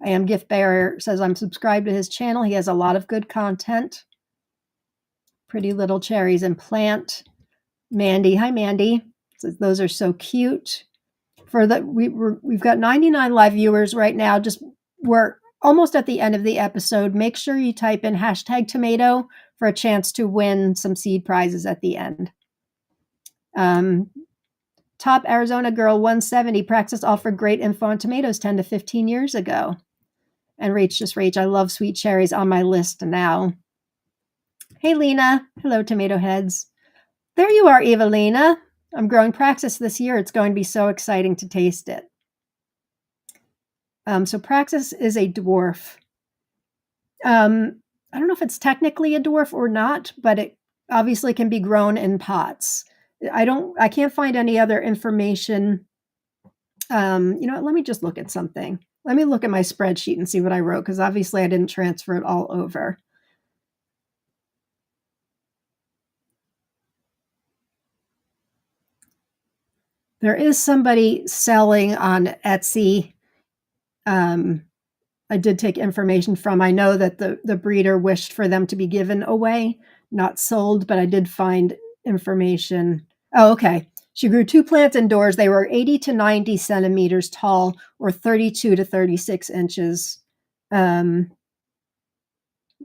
Speaker 1: I am Gift Bearer says, I'm subscribed to his channel. He has a lot of good content. Pretty Little Cherries and Plant. Mandy, hi, Mandy. Says, those are so cute. We've got 99 live viewers right now. We're almost at the end of the episode. Make sure you type in #tomato for a chance to win some seed prizes at the end. Top Arizona Girl 170. Praxis offered great info on tomatoes 10 to 15 years ago. And Rach, I love sweet cherries on my list now. Hey, Lena. Hello, tomato heads. There you are, Evelina. I'm growing Praxis this year. It's going to be so exciting to taste it. So Praxis is a dwarf. I don't know if it's technically a dwarf or not, but it obviously can be grown in pots. I can't find any other information. Let me just look at something. Let me look at my spreadsheet and see what I wrote, because obviously I didn't transfer it all over. There is somebody selling on Etsy. I did take information from. I know that the breeder wished for them to be given away, not sold, but I did find information. Oh, okay. She grew 2 plants indoors. They were 80 to 90 centimeters tall, or 32 to 36 inches. Yeah,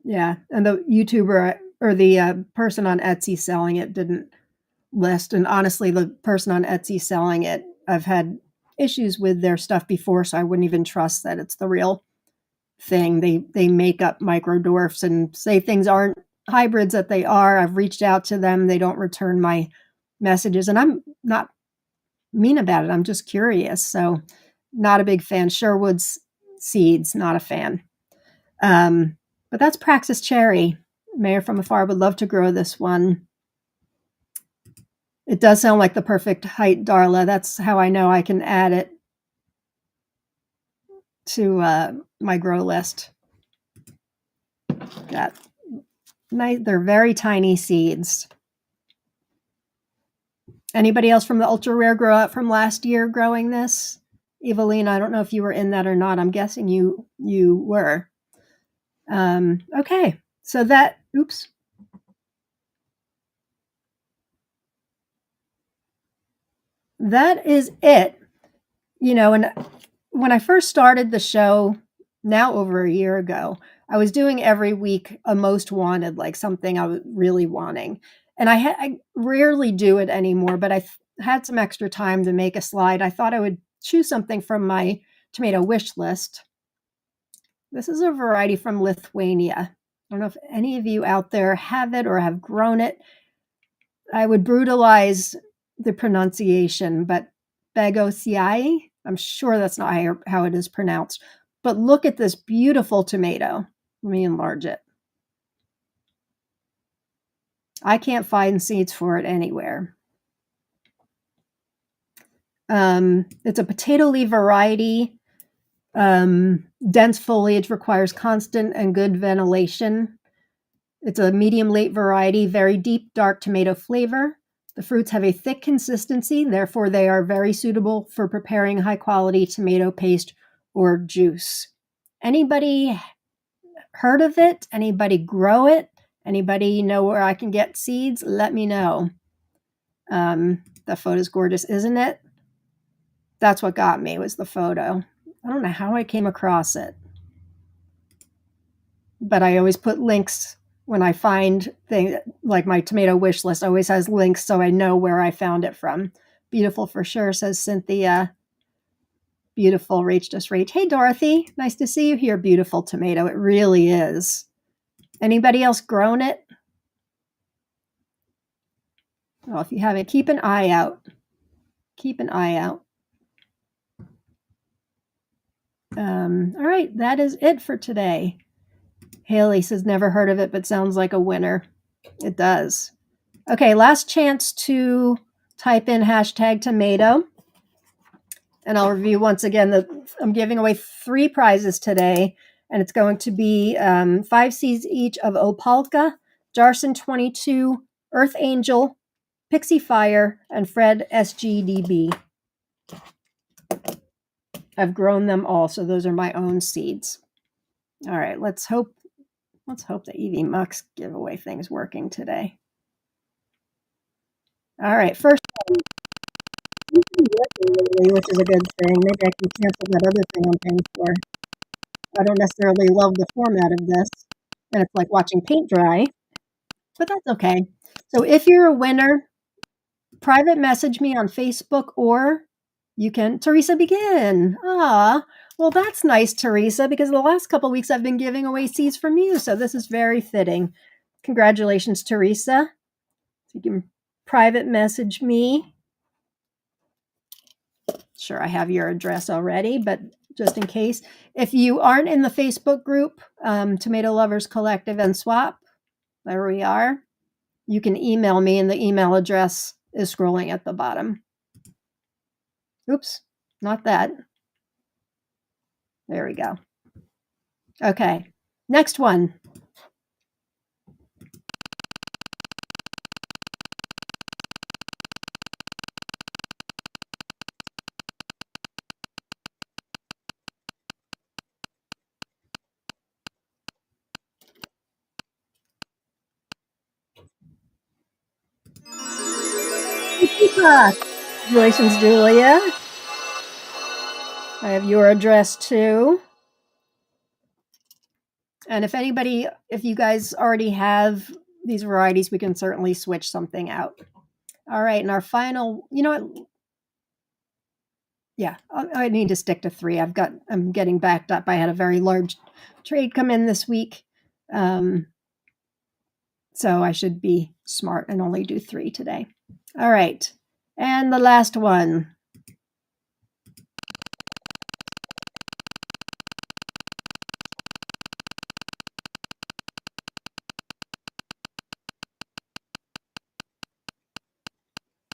Speaker 1: and the YouTuber or the person on Etsy selling it didn't list. And honestly, the person on Etsy selling it, I've had issues with their stuff before, so I wouldn't even trust that it's the real thing. They make up micro dwarfs and say things aren't hybrids that they are. I've reached out to them. They don't return my messages, and I'm not mean about it. I'm just curious. So not a big fan. Sherwood's seeds, not a fan. But that's Prais Cherry. Mayor from afar would love to grow this one. It does sound like the perfect height, Darla. That's how I know I can add it to my grow list. Got nice. They're very tiny seeds. Anybody else from the ultra rare grow up from last year growing this? Evelina, I don't know if you were in that or not. I'm guessing you were. Okay, so that. Oops. That is it. And when I first started the show, now over a year ago, I was doing every week a most wanted, like something I was really wanting. And I rarely do it anymore, but I had some extra time to make a slide. I thought I would choose something from my tomato wish list. This is a variety from Lithuania. I don't know if any of you out there have it or have grown it. I would brutalize the pronunciation, but Bagosiai, I'm sure that's not how it is pronounced. But look at this beautiful tomato. Let me enlarge it. I can't find seeds for it anywhere. It's a potato leaf variety. Dense foliage requires constant and good ventilation. It's a medium late variety, very deep, dark tomato flavor. The fruits have a thick consistency, therefore they are very suitable for preparing high quality tomato paste or juice. Anybody heard of it? Anybody grow it? Anybody know where I can get seeds? Let me know. The photo's gorgeous, isn't it? That's what got me, was the photo. I don't know how I came across it, but I always put links when I find things, like my tomato wish list always has links so I know where I found it from. Beautiful for sure, says Cynthia. Beautiful, Rach just Rach. Hey, Dorothy, nice to see you here. Beautiful tomato, it really is. Anybody else grown it? Well, if you haven't, keep an eye out. Keep an eye out. All right, that is it for today. Haley says never heard of it, but sounds like a winner. It does. Okay, last chance to type in hashtag tomato. And I'll review once again that I'm giving away 3 prizes today. And it's going to be 5 seeds each of Opalka, Jarson 22, Earth Angel, Pixie Fire, and Fred SGDB. I've grown them all, so those are my own seeds. All right, let's hope the Evie Mux giveaway thing's working today. All right, first one, which is a good thing. Maybe I can cancel that other thing I'm paying for. I don't necessarily love the format of this, and it's like watching paint dry, but that's okay. So if you're a winner, private message me on Facebook, or you can, Teresa, begin. Well, that's nice, Teresa, because the last couple of weeks I've been giving away seeds from you, so this is very fitting. Congratulations, Teresa. So you can private message me. Sure, I have your address already, but just in case. If you aren't in the Facebook group, Tomato Lovers Collective and Swap, there we are. You can email me, and the email address is scrolling at the bottom. Oops, not that. There we go. Okay, next one. Congratulations, Julia. I have your address too. And if you guys already have these varieties, we can certainly switch something out. All right, and our final, you know what? Yeah, I need to stick to 3. I'm getting backed up. I had a very large trade come in this week. So I should be smart and only do 3 today. All right, and the last one.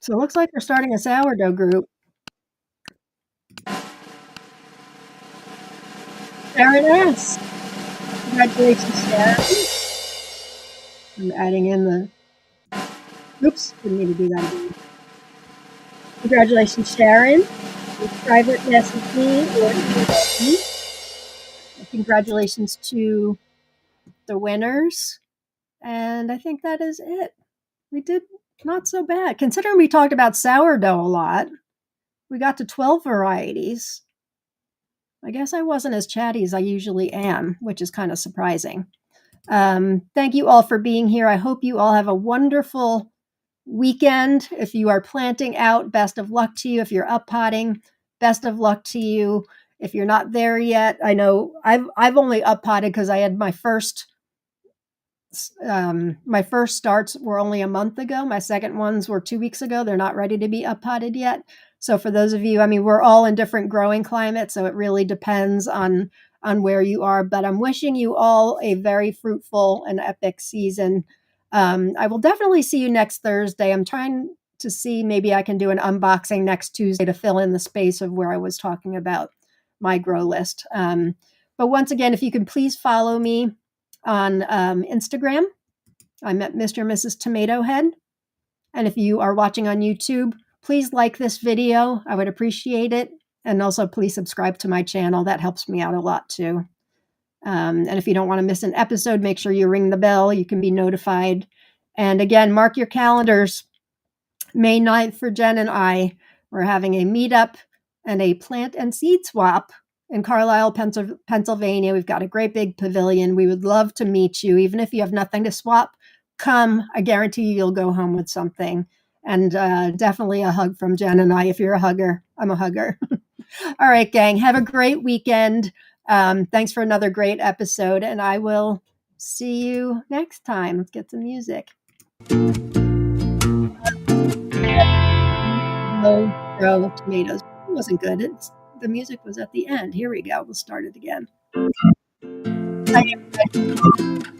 Speaker 1: So it looks like we're starting a sourdough group. Sharon S. Congratulations, Sharon. I'm adding in the... Oops, didn't mean to do that again. Congratulations, Sharon. Private message me or email me. Congratulations to the winners. And I think that is it. We did not so bad. Considering we talked about sourdough a lot, we got to 12 varieties. I guess I wasn't as chatty as I usually am, which is kind of surprising. Thank you all for being here. I hope you all have a wonderful weekend. If you are planting out, best of luck to you. If you're up potting, best of luck to you. If you're not there yet, I know I've only up potted because I had my first starts were only a month ago. My second ones were 2 weeks ago. They're not ready to be up potted yet. So for those of you, I mean, we're all in different growing climates, so it really depends on where you are. But I'm wishing you all a very fruitful and epic season. I will definitely see you next Thursday. I'm trying to see maybe I can do an unboxing next Tuesday to fill in the space of where I was talking about my grow list. But once again, if you can please follow me on Instagram. I'm at Mr. and Mrs. Tomato Head. And if you are watching on YouTube, please like this video. I would appreciate it. And also please subscribe to my channel. That helps me out a lot too. And if you don't want to miss an episode, make sure you ring the bell. You can be notified. And again, mark your calendars. May 9th for Jen and I. We're having a meetup and a plant and seed swap in Carlisle, Pennsylvania. We've got a great big pavilion. We would love to meet you. Even if you have nothing to swap, come. I guarantee you'll go home with something. And definitely a hug from Jen and I. If you're a hugger, I'm a hugger. All right, gang. Have a great weekend. Thanks for another great episode. And I will see you next time. Let's get some music. of tomatoes. It wasn't good. The music was at the end. Here we go. We'll start it again. Hi, everybody.